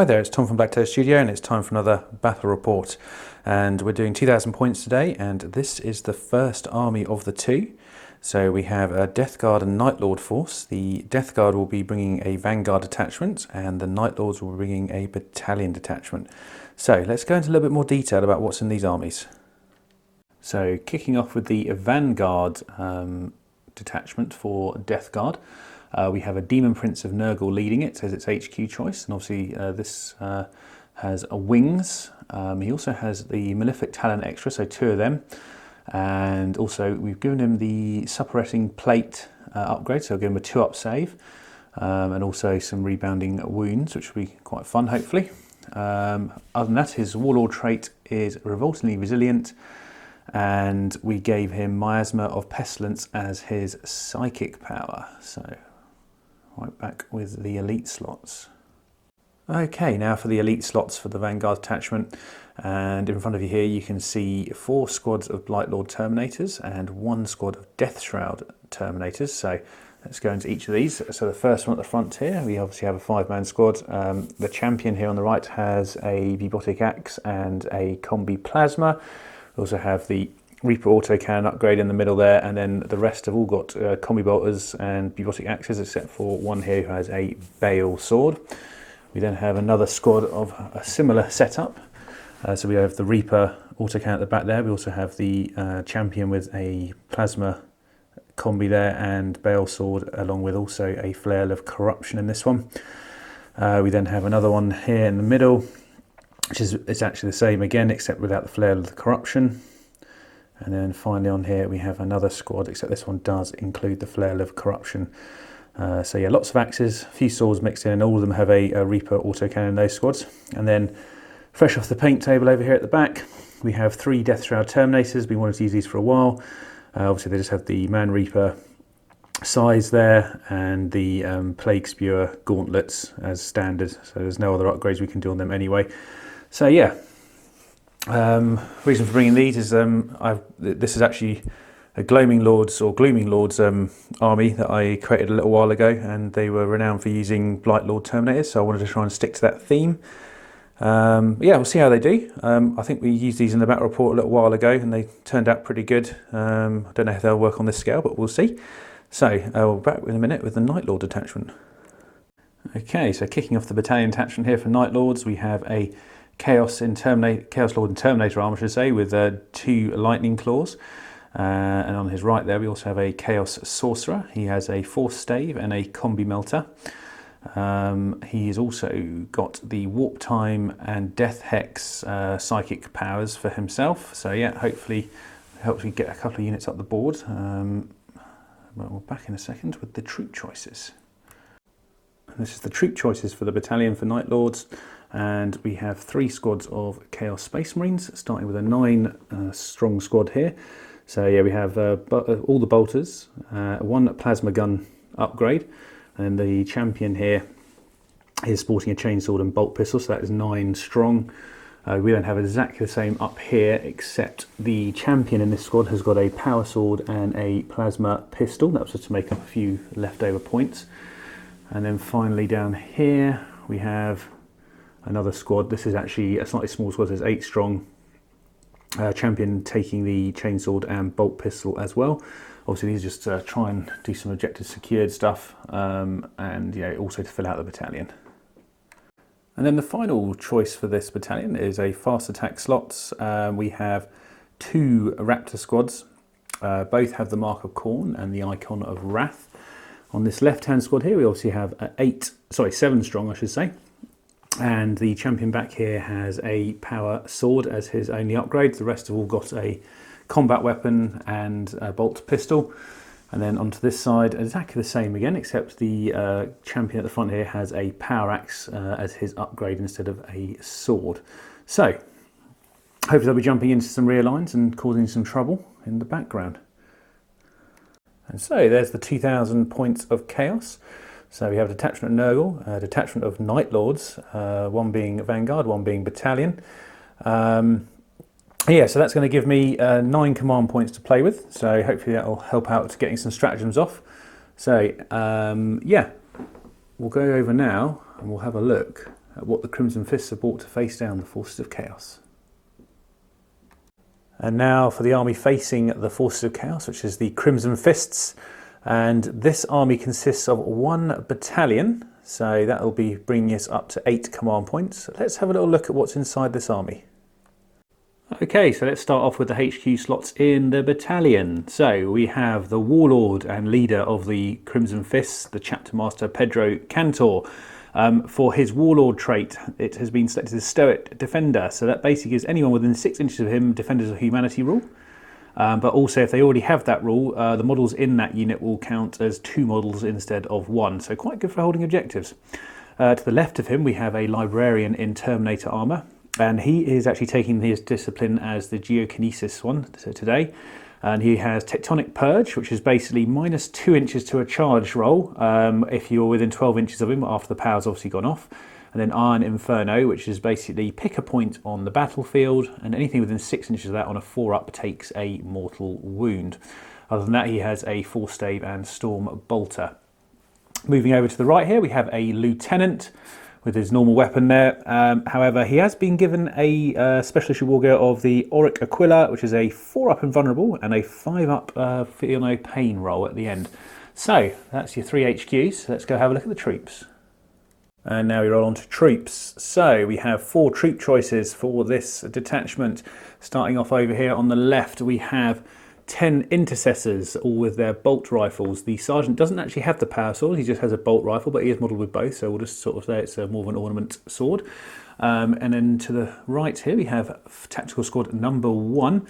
Hi there, it's Tom from Blacktoad Studio and it's time for another battle report. And we're doing 2,000 points today, and this is the first army of the two. So we have a DeathGuard and Nightlord force. The DeathGuard will be bringing a Vanguard detachment and the Nightlords will be bringing a Battalion detachment. So let's go into a little bit more detail about what's in these armies. So kicking off with the Vanguard detachment for DeathGuard. We have a Demon Prince of Nurgle leading it as its HQ choice, and obviously this has wings. He also has the Malefic Talon extra, so 2 of them, and also we've given him the Suppurating Plate upgrade, so we'll give him a 2-up save, and also some rebounding wounds, which will be quite fun, hopefully. Other than that, his Warlord trait is Revoltingly Resilient, and we gave him Miasma of Pestilence as his psychic power. So right back with the elite slots. Okay, now for the elite slots for the Vanguard detachment, and in front of you here you can see 4 squads of Blightlord Terminators and 1 squad of Deathshroud Terminators. So let's go into each of these. So the first one at the front here, we obviously have a 5-man squad. The champion here on the right has a Bubotic Axe and a Combi Plasma. We also have the Reaper autocannon upgrade in the middle there, and then the rest have all got combi bolters and bubotic axes, except for one here who has a bale sword. We then have another squad of a similar setup. So we have the Reaper autocannon at the back there. We also have the champion with a plasma combi there and bale sword, along with also a flail of corruption in this one. We then have another one here in the middle, which is it's actually the same again, except without the flail of the corruption. And then finally on here we have another squad, except this one does include the flail of corruption. So yeah, lots of axes, a few swords mixed in, and all of them have a Reaper autocannon in those squads. And then fresh off the paint table over here at the back, we have 3 Deathshroud Terminators. We wanted to use these for a while. Obviously they just have the Man Reaper size there and the Plague Spewer gauntlets as standard. So there's no other upgrades we can do on them anyway. So yeah. Reason for bringing these is this is actually a Gloaming Lords army that I created a little while ago, and they were renowned for using Blightlord Terminators, so I wanted to try and stick to that theme. Yeah, we'll see how they do. I think we used these in the battle report a little while ago and they turned out pretty good. I don't know if they'll work on this scale, but we'll see. So we'll be back in a minute with the Nightlord detachment. Okay, so kicking off the Battalion detachment here for Nightlords, we have a Chaos Lord and Terminator armor, I should say, with 2 lightning claws. And on his right there we also have a Chaos Sorcerer. He has a Force Stave and a Combi Melter. He's also got the Warp Time and Death Hex psychic powers for himself. So yeah, hopefully helps me get a couple of units up the board. But we're back in a second with the troop choices. And this is the troop choices for the Battalion for Nightlords. And we have 3 squads of Chaos Space Marines, starting with a 9 strong squad here. So yeah, we have all the bolters, 1 plasma gun upgrade, and the champion here is sporting a chainsword and bolt pistol, so that is 9 strong. We don't have exactly the same up here, except the champion in this squad has got a power sword and a plasma pistol. That was just to make up a few leftover points. And then finally down here we have another squad. This is actually a slightly small squad, so it's 8 strong. Champion taking the chainsword and bolt pistol as well. Obviously these are just try and do some objective secured stuff, and yeah, also to fill out the battalion. And then the final choice for this battalion is a fast attack slots. We have 2 Raptor squads. Both have the Mark of Khorne and the Icon of Wrath. On this left-hand squad here, we obviously have 7 strong, I should say. And the champion back here has a power sword as his only upgrade. The rest have all got a combat weapon and a bolt pistol. And then onto this side, exactly the same again, except the champion at the front here has a power axe as his upgrade instead of a sword. So hopefully they'll be jumping into some rear lines and causing some trouble in the background. And so there's the 2,000 points of chaos. So we have a detachment of Nurgle, a detachment of Nightlords, 1 being Vanguard, 1 being Battalion. Yeah, so that's going to give me 9 command points to play with. So hopefully that will help out getting some stratagems off. So yeah, we'll go over now and we'll have a look at what the Crimson Fists have brought to face down the Forces of Chaos. And now for the army facing the Forces of Chaos, which is the Crimson Fists. And this army consists of 1 battalion, so that will be bringing us up to 8 command points. Let's have a little look at what's inside this army. Okay, so let's start off with the HQ slots in the battalion. So we have the warlord and leader of the Crimson Fists, the chapter master Pedro Cantor. For his warlord trait, it has been selected as Stoic Defender. So that basically gives anyone within 6 inches of him Defenders of Humanity rule. But also if they already have that rule, the models in that unit will count as 2 models instead of 1. So quite good for holding objectives. To the left of him we have a librarian in Terminator armour. And he is actually taking his discipline as the Geokinesis one today. And he has Tectonic Purge, which is basically -2 inches to a charge roll if you're within 12 inches of him after the power's obviously gone off. And then Iron Inferno, which is basically pick a point on the battlefield, and anything within 6 inches of that on a 4-up takes a mortal wound. Other than that, he has a Force Stave and Storm Bolter. Moving over to the right here, we have a Lieutenant with his normal weapon there. However, he has been given a special issue war gear of the Auric Aquila, which is a 4-up invulnerable and a 5-up feel no pain roll at the end. So that's your 3 HQs. Let's go have a look at the troops. And now we roll on to troops. So we have 4 troop choices for this detachment. Starting off over here on the left, we have 10 intercessors, all with their bolt rifles. The sergeant doesn't actually have the power sword, he just has a bolt rifle, but he is modelled with both, so we'll just sort of say it's more of an ornament sword. And then to the right here we have tactical squad number 1.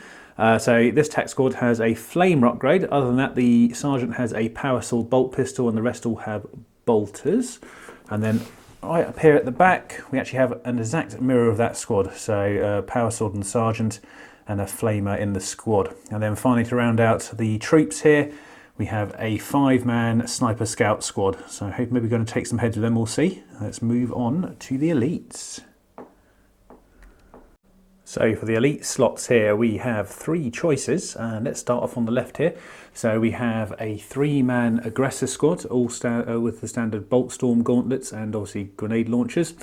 So this tac squad has a flamer upgrade. Other than that, the sergeant has a power sword bolt pistol and the rest all have bolters. And then right up here at the back we actually have an exact mirror of that squad, so power sword and sergeant and a flamer in the squad. And then finally, to round out the troops here, we have a 5-man sniper scout squad. So I hope maybe we're going to take some heads with them, we'll see. Let's move on to the elites. So for the elite slots here, we have 3 choices. And let's start off on the left here. So we have a 3-man aggressor squad, all with the standard bolt storm gauntlets and obviously grenade launchers.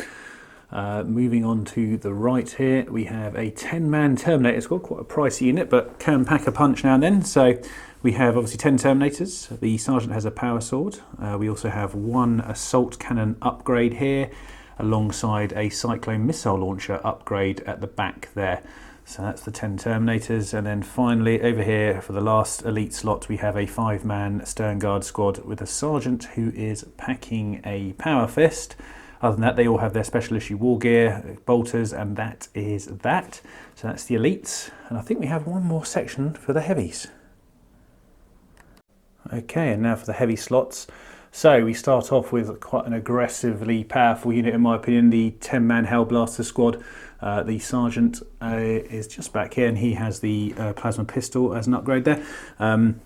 Moving on to the right here, we have a 10-man Terminator squad, quite a pricey unit, but can pack a punch now and then. So we have obviously 10 Terminators. The sergeant has a power sword. We also have 1 assault cannon upgrade here, alongside a cyclone missile launcher upgrade at the back there. So that's the 10 Terminators. And then finally over here for the last elite slot, we have a 5-man Stern Guard squad with a sergeant who is packing a power fist. Other than that, they all have their special issue war gear, bolters, and that is that. So that's the elites. And I think we have one more section for the heavies. Okay, and now for the heavy slots. So we start off with quite an aggressively powerful unit, in my opinion, the 10-man Hellblaster squad. The sergeant is just back here, and he has the plasma pistol as an upgrade there. But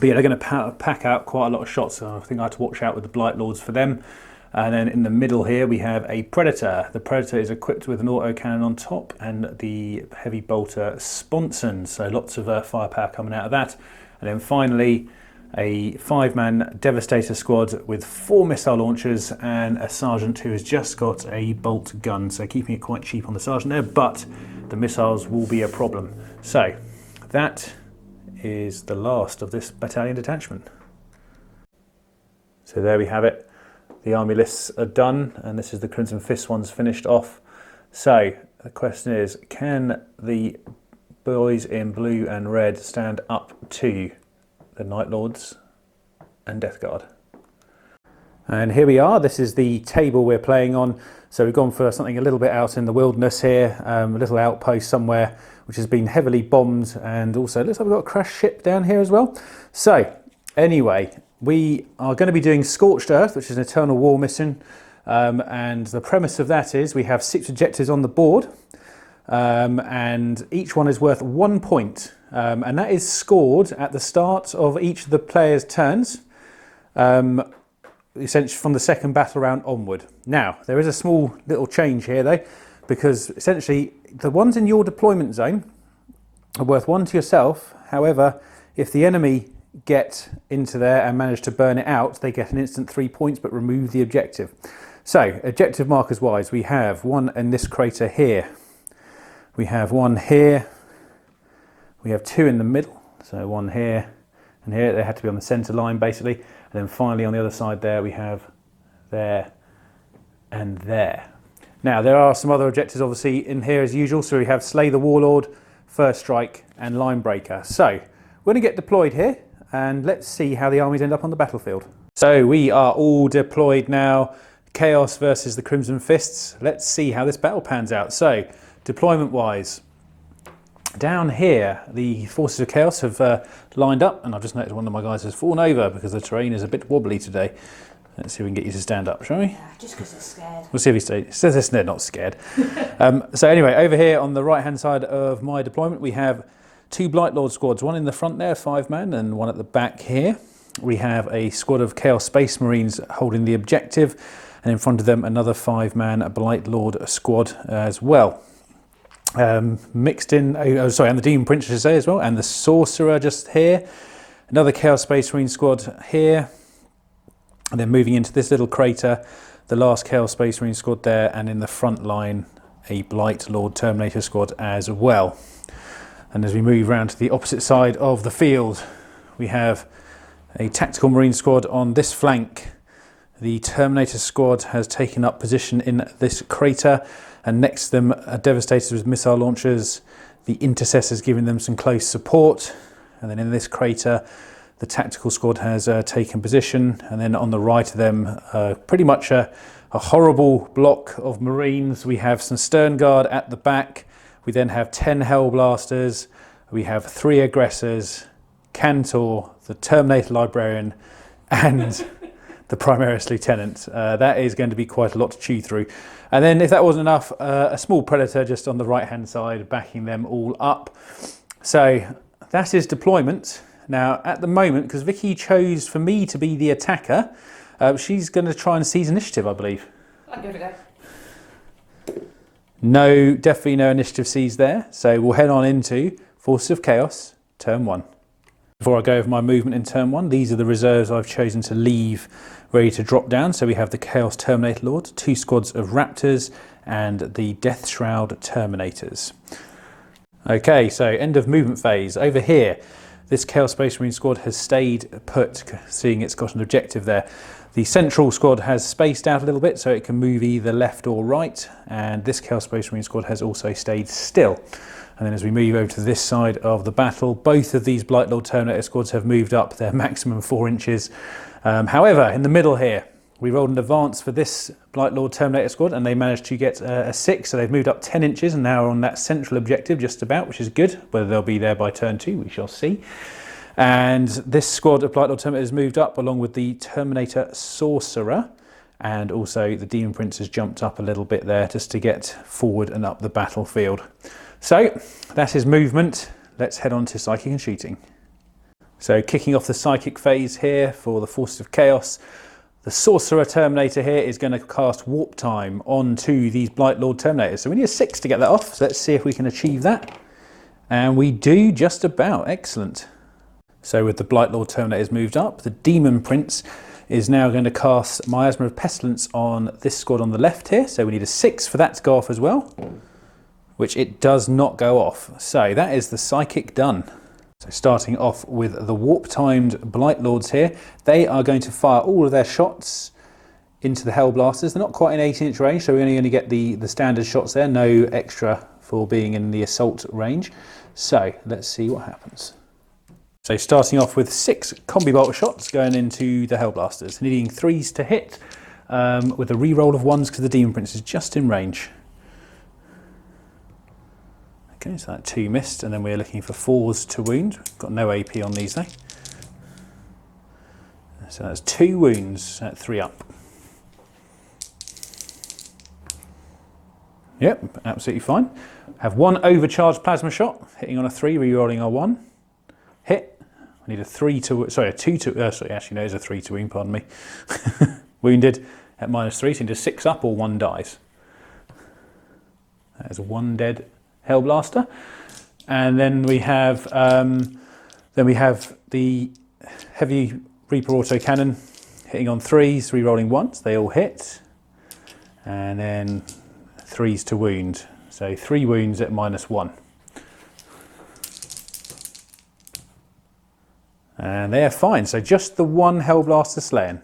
yeah, they're going to pack out quite a lot of shots, so I think I have to watch out with the Blightlords for them. And then in the middle here we have a Predator. The Predator is equipped with an autocannon on top and the heavy bolter sponson, so lots of firepower coming out of that. And then finally a 5-man Devastator squad with 4 missile launchers and a sergeant who has just got a bolt gun, so keeping it quite cheap on the sergeant there, but the missiles will be a problem. So that is the last of this battalion detachment. So there we have it. The army lists are done, and this is the Crimson Fist ones finished off. So the question is, can the boys in blue and red stand up to the Nightlords and DeathGuard? And here we are. This is the table we're playing on. So we've gone for something a little bit out in the wilderness here, a little outpost somewhere which has been heavily bombed, and also it looks like we've got a crashed ship down here as well. So anyway, we are going to be doing Scorched Earth, which is an Eternal War mission, and the premise of that is we have 6 objectives on the board, and each one is worth 1 point, and that is scored at the start of each of the players' turns, essentially from the second battle round onward. Now, there is a small little change here though, because essentially the ones in your deployment zone are worth 1 to yourself. However, if the enemy get into there and manage to burn it out, they get an instant 3 points but remove the objective. So, objective markers wise, we have one in this crater here. We have one here. We have two in the middle. So one here and here. They had to be on the centre line basically. And then finally on the other side there, we have there and there. Now, there are some other objectives obviously in here as usual. So we have Slay the Warlord, First Strike and Line Breaker. So we're going to get deployed here and let's see how the armies end up on the battlefield. So we are all deployed now. Chaos versus the Crimson Fists. Let's see how this battle pans out. So deployment wise, down here the Forces of Chaos have lined up, and I've just noticed one of my guys has fallen over because the terrain is a bit wobbly today. Let's see if we can get you to stand up, shall we? Yeah, just because it's scared. We'll see if he says they're not scared. So anyway, over here on the right hand side of my deployment we have two Blightlord squads, one in the front there, 5-man, and one at the back here. We have a squad of Chaos Space Marines holding the objective, and in front of them another 5-man Blightlord squad as well. Mixed in, and the Demon Prince, I should say, as well, and the Sorcerer just here. Another Chaos Space Marine squad here. And then moving into this little crater, the last Chaos Space Marine squad there, and in the front line, a Blightlord Terminator squad as well. And as we move around to the opposite side of the field, we have a Tactical Marine squad on this flank. The Terminator squad has taken up position in this crater, and next to them are Devastators with missile launchers, the Intercessors giving them some close support, and then in this crater the Tactical squad has taken position, and then on the right of them pretty much a horrible block of Marines. We have some Stern Guard at the back, we then have 10 Hellblasters, we have 3 Aggressors, Cantor, the Terminator Librarian, and the Primaris Lieutenant. That is going to be quite a lot to chew through. And then if that wasn't enough, a small Predator just on the right hand side backing them all up. So that is deployment. Now at the moment, because Vicky chose for me to be the attacker, she's going to try and seize initiative, I believe. I'll give it a go. No, definitely no initiative seized there. So we'll head on into Forces of Chaos, turn 1. Before I go over my movement in turn 1, these are the reserves I've chosen to leave ready to drop down. So we have the Chaos Terminator Lord, 2 squads of Raptors, and the Death Shroud Terminators. Okay, so end of movement phase. Over here, this Chaos Space Marine squad has stayed put, seeing it's got an objective there. The central squad has spaced out a little bit so it can move either left or right, and this Chaos Space Marine squad has also stayed still. And then as we move over to this side of the battle, both of these Blightlord Terminator squads have moved up their maximum 4 inches. However, in the middle here, we rolled an advance for this Blightlord Terminator squad, and they managed to get a 6, so they've moved up 10 inches and now are on that central objective just about, which is good. Whether they'll be there by turn 2, we shall see. And this squad of Blightlord Terminators moved up along with the Terminator Sorcerer, and also the Demon Prince has jumped up a little bit there just to get forward and up the battlefield. So that is movement. Let's head on to Psychic and Shooting. So kicking off the Psychic phase here for the Forces of Chaos, the Sorcerer Terminator here is going to cast Warp Time onto these Blightlord Terminators. So we need a 6 to get that off, so let's see if we can achieve that. And we do just about. Excellent. So with the Blightlord Terminators moved up, the Demon Prince is now going to cast Miasma of Pestilence on this squad on the left here. So we need a 6 for that to go off as well, which it does not go off. So that is the Psychic done. So starting off with the warp-timed Blightlords here, they are going to fire all of their shots into the Hellblasters. They're not quite in 18-inch range, so we're only going to get the standard shots there, no extra for being in the assault range. So let's see what happens. So starting off with 6 combi bolt shots going into the Hellblasters, needing 3s to hit with a re-roll of 1s because the Demon Prince is just in range. Okay, so that 2 missed, and then we're looking for 4s to wound. Got no AP on these though. So that's 2 wounds at 3 up. Yep, absolutely fine. Have 1 overcharged plasma shot, hitting on a 3, re-rolling our 1. Hit. I need a 3 to, sorry, a 2 to, sorry, actually no, it's a 3 to wound, pardon me. Wounded at -3, so you need a 6 up or 1 dies. That is 1 dead Hellblaster. And then we have the Heavy Reaper autocannon hitting on 3s, re-rolling 1s. They all hit. and then 3s to wound. So 3 wounds at -1. And they're fine, so just the one Hellblaster slain.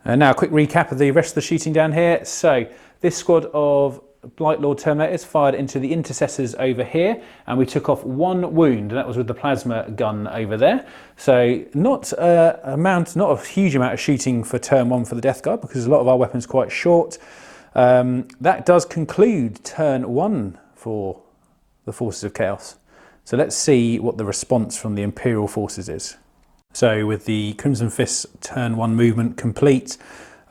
And now a quick recap of the rest of the shooting down here. So this squad of Blightlord Terminators fired into the intercessors over here, and we took off 1 wound, and that was with the plasma gun over there. So not a huge amount of shooting for turn 1 for the DeathGuard, because a lot of our weapons are quite short. That does conclude turn 1 for the Forces of Chaos. So let's see what the response from the Imperial forces is. So with the Crimson Fist turn 1 movement complete,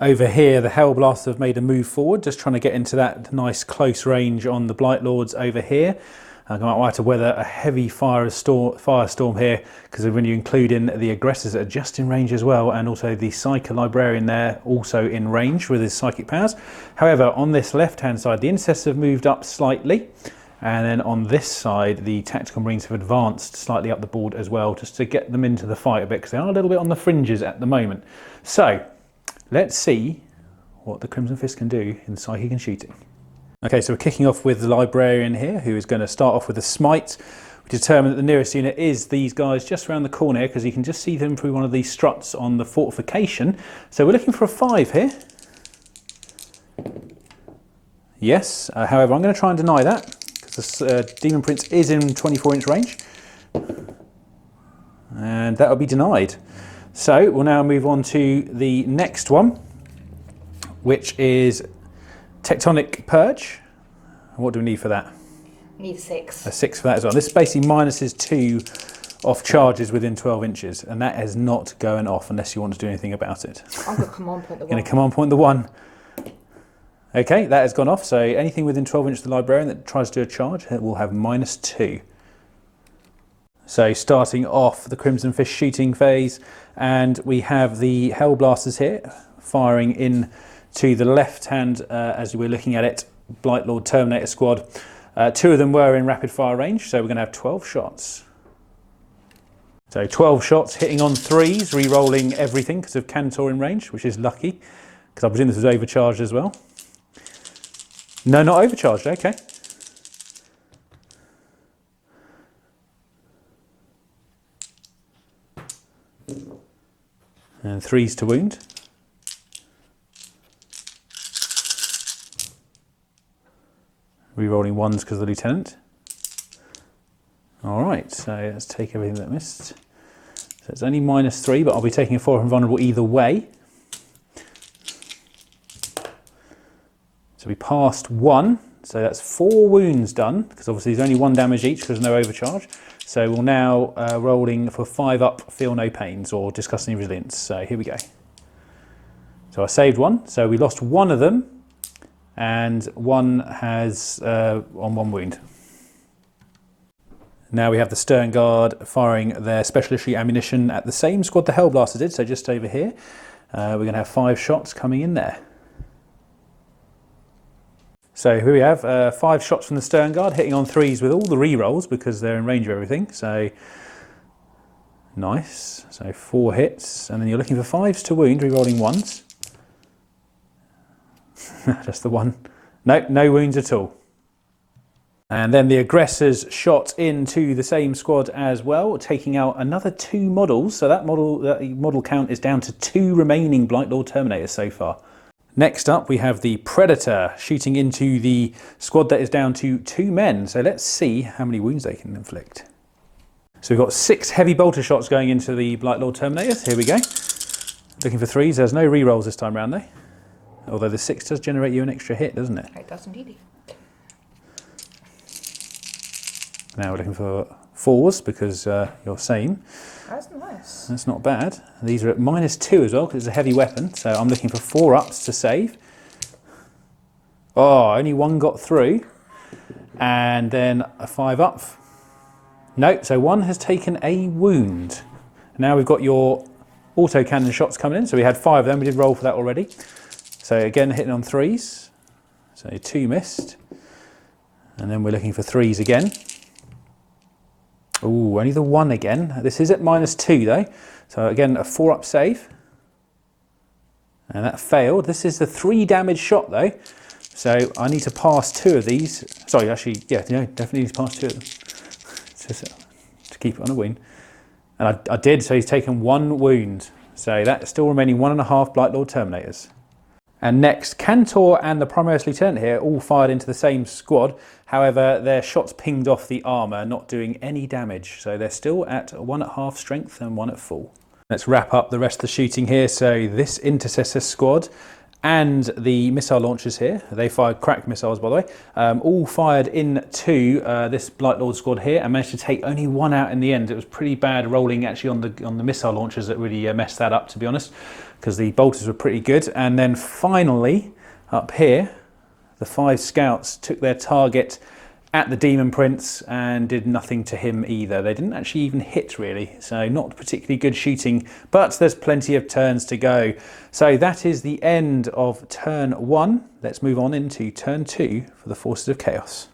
over here the Hellblasters have made a move forward, just trying to get into that nice close range on the Blightlords over here. I might have to weather a heavy firestorm here, because when you include in the aggressors that are just in range as well, and also the Psycho Librarian there also in range with his psychic powers. However, on this left hand side the intercessors have moved up slightly. And then on this side, the Tactical Marines have advanced slightly up the board as well, just to get them into the fight a bit, because they are a little bit on the fringes at the moment. So, let's see what the Crimson Fist can do in psychic and shooting. Okay, so we're kicking off with the Librarian here, who is going to start off with a Smite. We determine that the nearest unit is these guys just around the corner here, because you can just see them through one of these struts on the fortification. So we're looking for a 5 here. Yes, however, I'm going to try and deny that. The Demon Prince is in 24-inch range, and that will be denied. So we'll now move on to the next one, which is Tectonic Purge. What do we need for that? Need 6. A 6 for that as well. This basically minuses 2 off charges within 12 inches, and that is not going off unless you want to do anything about it. I'm going to command point the 1. Going to command point the 1. Okay, that has gone off, so anything within 12 inches of the Librarian that tries to do a charge will have -2. So starting off the Crimson Fist shooting phase, and we have the Hellblasters here firing in to the left hand as we're looking at it, Blightlord Terminator squad. 2 of them were in rapid fire range, so we're going to have 12 shots. So 12 shots hitting on 3s, re-rolling everything because of Cantor in range, which is lucky, because I presume this was overcharged as well. No, not overcharged, okay. And 3s to wound. Re-rolling 1s because of the Lieutenant. Alright, so let's take everything that missed. So it's only -3, but I'll be taking a 4 from vulnerable either way. So we passed 1, so that's 4 wounds done, because obviously there's only 1 damage each because there's no overcharge. So we'll now rolling for 5 up, feel no pains, or discuss any resilience. So here we go. So I saved 1, so we lost 1 of them, and 1 has on 1 wound. Now we have the Stern Guard firing their special issue ammunition at the same squad the Hellblaster did, so just over here. We're going to have 5 shots coming in there. So here we have 5 shots from the Stern Guard, hitting on 3s with all the re-rolls because they're in range of everything. So nice. So 4 hits, and then you're looking for 5s to wound, re-rolling 1s. Just the 1. No, no wounds at all. And then the aggressors shot into the same squad as well, taking out another 2 models. So that model count is down to 2 remaining Blightlord Terminators so far. Next up, we have the Predator shooting into the squad that is down to 2 men. So let's see how many wounds they can inflict. So we've got 6 heavy bolter shots going into the Blightlord Terminators. Here we go. Looking for 3s. There's no re-rolls this time around though. Although the 6 does generate you an extra hit, doesn't it? It does indeed. Now we're looking for 4s because you're sane. That's nice. That's not bad. These are at -2 as well because it's a heavy weapon. So I'm looking for 4 ups to save. Oh, only 1 got through. And then a 5 up. No, so 1 has taken a wound. Now we've got your autocannon shots coming in. So we had 5 of them. We did roll for that already. So again, hitting on 3s. So 2 missed. And then we're looking for 3s again. Ooh, only the 1 again. This is at -2 though. So again, a 4 up save. And that failed. This is the 3 damage shot though. So I need to pass 2 of these. Sorry, actually, yeah, no, definitely need to pass 2 of them. Just to keep it on a wound. And I did, so he's taken 1 wound. So that's still remaining 1.5 Blightlord Terminators. And next, Cantor and the Primaris Lieutenant here all fired into the same squad. However, their shots pinged off the armour, not doing any damage. So they're still at 1 at half strength and 1 at full. Let's wrap up the rest of the shooting here. So this Intercessor squad and the missile launchers here, they fired cracked missiles by the way, all fired into this Blightlord squad here and managed to take only 1 out in the end. It was pretty bad rolling actually on the missile launchers that really messed that up, to be honest, because the bolters were pretty good. And then finally up here, the 5 scouts took their target at the Demon Prince and did nothing to him either. They didn't actually even hit really, so not particularly good shooting, but there's plenty of turns to go. So that is the end of turn 1. Let's move on into turn 2 for the Forces of Chaos.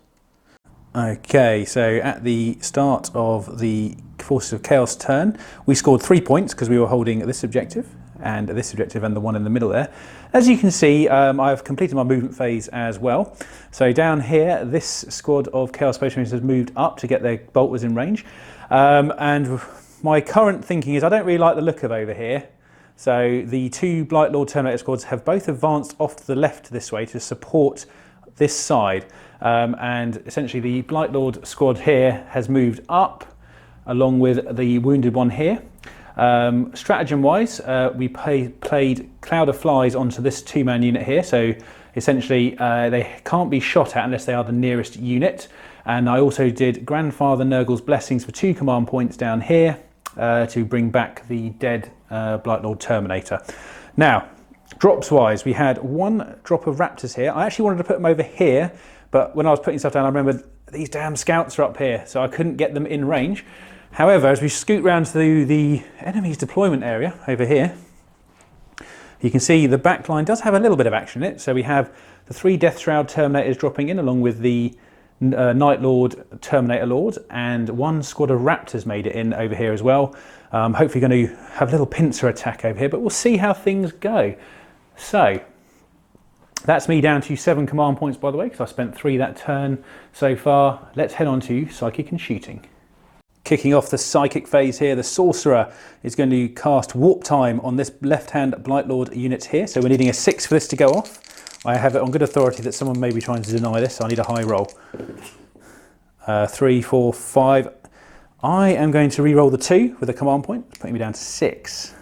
Okay, so at the start of the Forces of Chaos turn, we scored 3 points because we were holding this objective and this objective and the one in the middle there. As you can see, I've completed my movement phase as well. So down here, this squad of Chaos Space Marines has moved up to get their bolters in range. And my current thinking is I don't really like the look of over here. So the 2 Blightlord Terminator squads have both advanced off to the left this way to support this side. And essentially the Blightlord squad here has moved up along with the wounded one here. Stratagem wise, we played Cloud of Flies onto this 2-man unit here, so essentially they can't be shot at unless they are the nearest unit. And I also did Grandfather Nurgle's Blessings for 2 command points down here to bring back the dead Blightlord Terminator. Now, drops wise, we had 1 drop of Raptors here. I actually wanted to put them over here, but when I was putting stuff down I remembered these damn scouts are up here, so I couldn't get them in range. However, as we scoot round to the enemy's deployment area over here, you can see the back line does have a little bit of action in it. So we have the 3 Death Shroud Terminators dropping in along with the Nightlord Terminator Lord, and 1 squad of Raptors made it in over here as well. Hopefully going to have a little pincer attack over here, but we'll see how things go. So that's me down to 7 command points by the way, because I spent 3 that turn so far. Let's head on to Psychic and Shooting. Kicking off the Psychic phase here, the Sorcerer is going to cast Warp Time on this left-hand Blightlord unit here. So we're needing a 6 for this to go off. I have it on good authority that someone may be trying to deny this, so I need a high roll. 3, 4, 5. I am going to re-roll the 2 with a command point, putting me down to 6.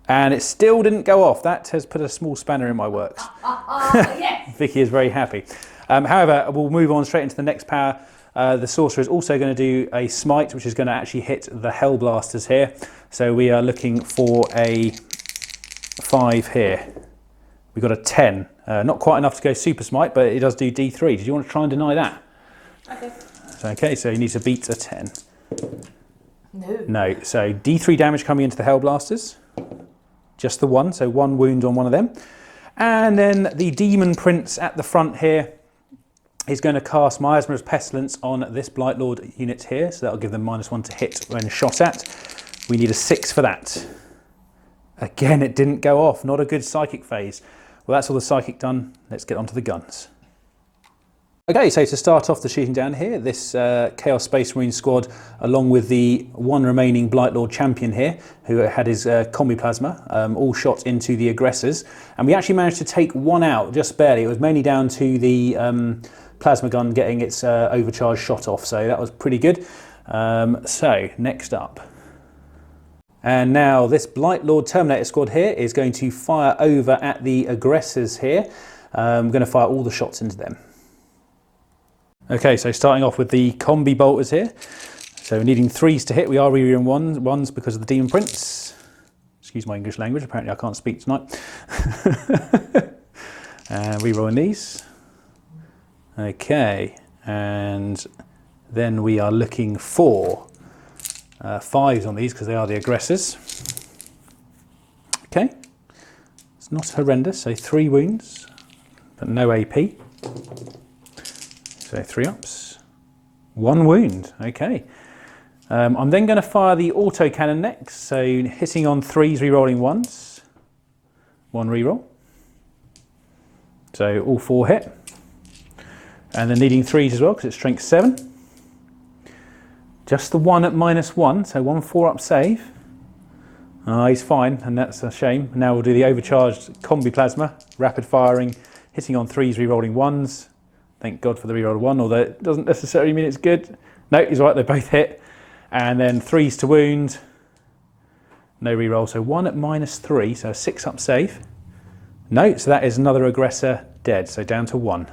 And it still didn't go off. That has put a small spanner in my works. Yes. Vicky is very happy. However, we'll move on straight into the next power. The Sorcerer is also going to do a Smite, which is going to actually hit the Hellblasters here. So we are looking for a 5 here. We've got a 10. Not quite enough to go Super Smite, but it does do D3. Did you want to try and deny that? Okay. Okay, so you need to beat a 10. No. No, so D3 damage coming into the Hellblasters. Just the 1, so 1 wound on one of them. And then the Demon Prince at the front here is going to cast Miasma's Pestilence on this Blightlord unit here, so that'll give them -1 to hit when shot at. We need a 6 for that. Again, it didn't go off. Not a good Psychic phase. Well, that's all the Psychic done. Let's get onto the guns. Okay, so to start off the shooting down here, this Chaos Space Marine squad, along with the 1 remaining Blightlord champion here, who had his combi plasma, all shot into the aggressors. And we actually managed to take 1 out, just barely. It was mainly down to the plasma gun getting its overcharged shot off, so that was pretty good. So next up, and now this Blightlord Terminator squad here is going to fire over at the aggressors here. I'm going to fire all the shots into them. Okay, so starting off with the combi bolters here, so we're needing 3s to hit. We are re-rolling ones because of the Demon Prince. Excuse my English language, apparently I can't speak tonight. And re-rolling these. Okay, and then we are looking for 5s on these because they are the aggressors. Okay, it's not horrendous, so 3 wounds, but no AP. So 3 ups, 1 wound, okay. I'm then going to fire the autocannon next, so hitting on 3s, re-rolling 1s. 1 reroll. So all 4 hit. And then needing 3s as well because it's strength 7. Just the 1 at -1, so 1 4-up save. He's fine, and that's a shame. Now we'll do the overcharged combi plasma, rapid firing, hitting on 3s, rerolling 1s. Thank God for the reroll 1, although it doesn't necessarily mean it's good. No, he's right, they both hit. And then 3s to wound. No reroll, so 1 at -3, so a 6-up save. No, so that is another aggressor dead, so down to 1.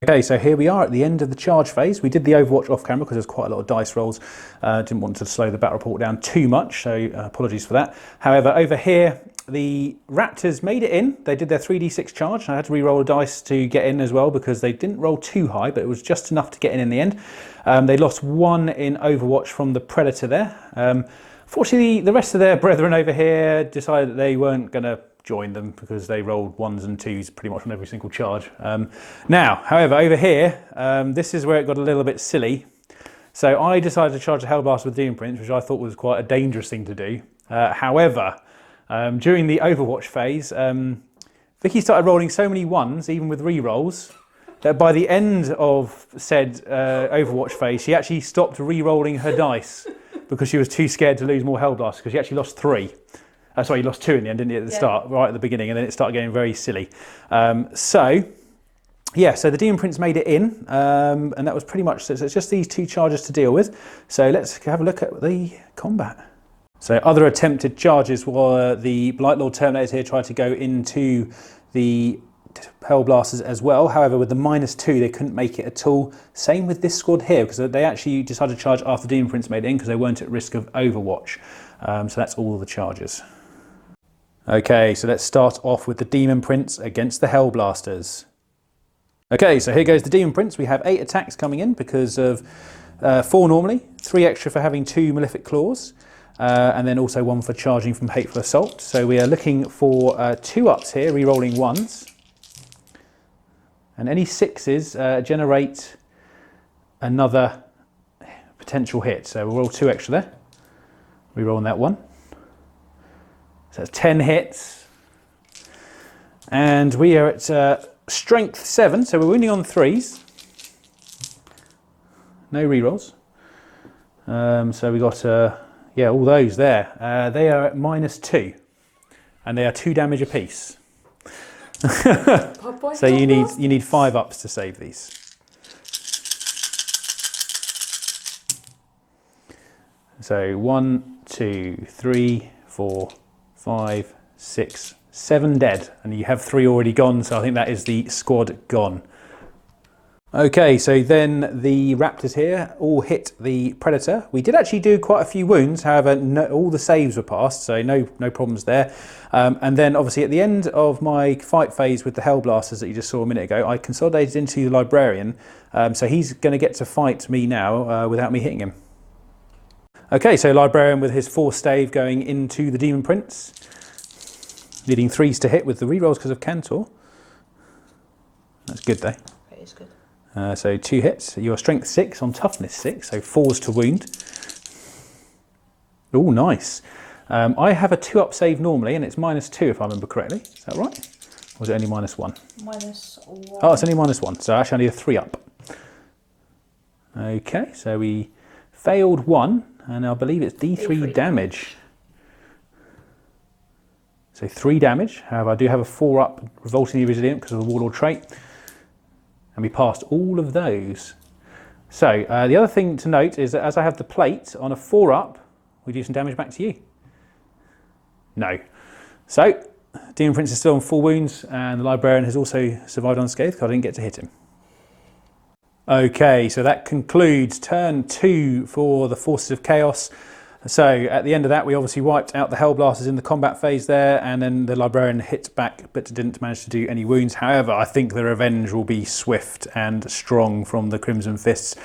Okay, so here we are at the end of the charge phase. We did the Overwatch off camera because there's quite a lot of dice rolls. Didn't want to slow the battle report down too much, so apologies for that. However, over here, the Raptors made it in. They did their 3d6 charge. I had to re-roll a dice to get in as well because they didn't roll too high, but it was just enough to get in the end. They lost 1 in Overwatch from the Predator there. Fortunately, the rest of their brethren over here decided that they weren't going to join them because they rolled 1s and 2s pretty much on every single charge. Now, however, over here, this is where it got a little bit silly. So I decided to charge the Hellblast with Deamon Prince, which I thought was quite a dangerous thing to do. However, during the Overwatch phase, Vicky started rolling so many 1s, even with re-rolls, that by the end of said Overwatch phase, she actually stopped re-rolling her dice because she was too scared to lose more Hellblast because she actually lost 3. Sorry, you lost 2 in the end, didn't you, at the start, right at the beginning, and then it started getting very silly. So the Demon Prince made it in, and that was pretty much it. So it's just these 2 charges to deal with. So let's have a look at the combat. So other attempted charges were the Blightlord Terminators here tried to go into the Hellblasters as well. However, with the -2, they couldn't make it at all. Same with this squad here, because they actually decided to charge after Demon Prince made it in because they weren't at risk of Overwatch. So that's all the charges. Okay, so let's start off with the Demon Prince against the Hellblasters. Okay, so here goes the Demon Prince. We have 8 attacks coming in because of 4 normally, 3 extra for having 2 Malefic Claws, and then also 1 for charging from Hateful Assault. So we are looking for 2 ups here, re-rolling 1s. And any 6s generate another potential hit. So we'll roll 2 extra there. Re-rolling that 1. So that's 10 hits. And we are at strength 7, so we're winning on 3s. No re-rolls. So we got, all those there. They are at -2, and they are 2 damage apiece. So you need 5 ups to save these. So 1, 2, 3, 4, 5, 6, 7 dead, and you have 3 already gone, so I think that is the squad gone. Okay, so then the Raptors here all hit the Predator. We did actually do quite a few wounds, however, all the saves were passed, so no problems there. And then obviously at the end of my fight phase with the Hellblasters that you just saw a minute ago, I consolidated into the Librarian, so he's going to get to fight me now without me hitting him. Okay, so Librarian with his 4 stave going into the Demon Prince, needing 3s to hit with the rerolls because of Cantor. That's good though. It is good. So 2 hits. You're strength 6 on toughness 6, so 4s to wound. Oh, nice. I have a 2-up save normally, and it's -2 if I remember correctly. Is that right? Or was it only -1? -1. Oh, it's only -1, so actually I need a 3-up. Okay, so we failed 1, and I believe it's D3 damage. So 3 damage. However, I do have a 4-up Revoltingly Resilient because of the Warlord trait. And we passed all of those. So the other thing to note is that as I have the plate on a 4-up, we do some damage back to you. No. So Demon Prince is still on 4 wounds, and the Librarian has also survived unscathed because I didn't get to hit him. Okay, so that concludes turn 2 for the Forces of Chaos. So at the end of that, we obviously wiped out the Hellblasters in the combat phase there, and then the Librarian hit back but didn't manage to do any wounds. However, I think the revenge will be swift and strong from the Crimson Fists.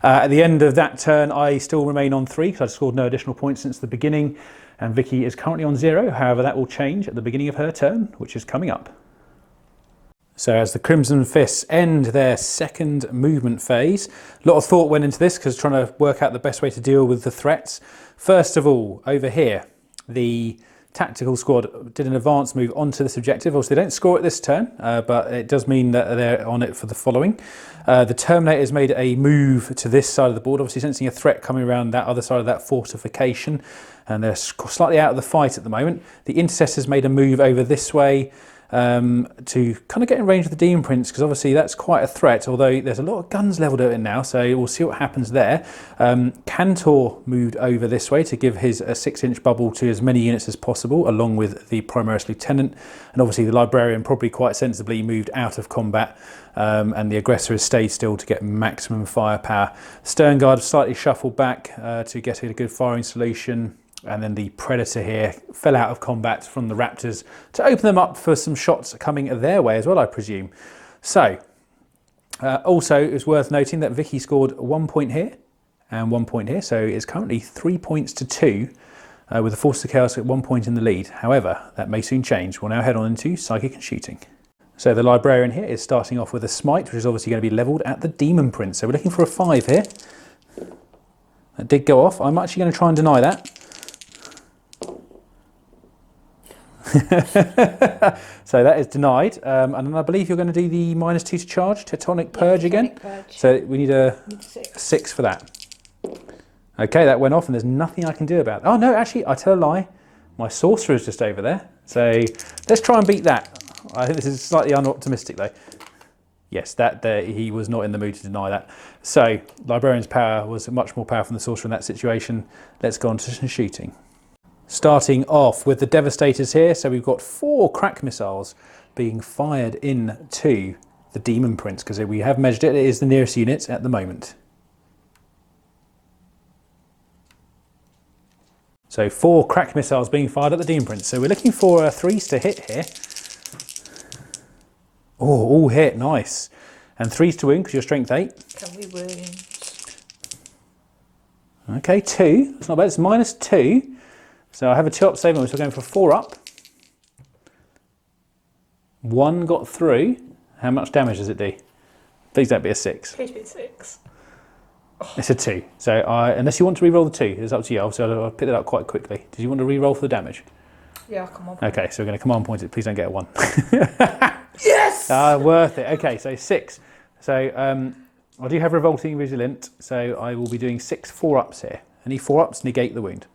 At the end of that turn, I still remain on 3 because I've scored no additional points since the beginning, and Vicky is currently on 0. However, that will change at the beginning of her turn, which is coming up. So as the Crimson Fists end their second movement phase, a lot of thought went into this because trying to work out the best way to deal with the threats. First of all, over here, the tactical squad did an advance move onto this objective. Obviously, they don't score it this turn, but it does mean that they're on it for the following. The Terminators made a move to this side of the board, obviously sensing a threat coming around that other side of that fortification, and they're slightly out of the fight at the moment. The Intercessors made a move over this way to kind of get in range of the Demon Prince, because obviously that's quite a threat, although there's a lot of guns leveled at it now, so we'll see what happens there. Cantor moved over this way to give his 6-inch bubble to as many units as possible, along with the Primaris Lieutenant, and obviously the Librarian probably quite sensibly moved out of combat, and the Aggressor has stayed still to get maximum firepower. Stern Guard slightly shuffled back to get a good firing solution. And then the Predator here fell out of combat from the Raptors to open them up for some shots coming their way as well, I presume. So, also it's worth noting that Vicky scored 1 point here and 1 point here. So it's currently 3 points to 2 with the Forces of Chaos at 1 point in the lead. However, that may soon change. We'll now head on into Psychic and Shooting. So the Librarian here is starting off with a Smite, which is obviously going to be levelled at the Demon Prince. So we're looking for a 5 here. That did go off. I'm actually going to try and deny that. So that is denied, and then I believe you're going to do the -2 to charge, Tectonic Purge again. Purge. So we need a 6 for that. Okay, that went off, and there's nothing I can do about it. Oh no, actually, I tell a lie. My Sorcerer is just over there. So let's try and beat that. I think this is slightly unoptimistic though. Yes, he was not in the mood to deny that. So Librarian's power was much more powerful than the Sorcerer in that situation. Let's go on to some shooting. Starting off with the Devastators here, so we've got 4 crack missiles being fired into the Demon Prince, because we have measured it, it is the nearest unit at the moment. So 4 crack missiles being fired at the Demon Prince, so we're looking for 3s to hit here. Oh, all hit, nice. And 3s to wound, because you're strength 8. Can we wound? Okay, 2, that's not bad, it's -2. So I have a 2-up save, so we're going for 4 up. 1 got through. How much damage does it do? Please don't be a 6. Please be a 6. Oh. It's a 2. So unless you want to re-roll the 2, it's up to you. Obviously, I'll pick that up quite quickly. Did you want to re-roll for the damage? Yeah, come on. Okay, so we're going to command point it. Please don't get a 1. Yes! Worth it. Okay, so 6. So I do have Revolting Resilient, so I will be doing 6 4-ups here. Any 4-ups negate the wound.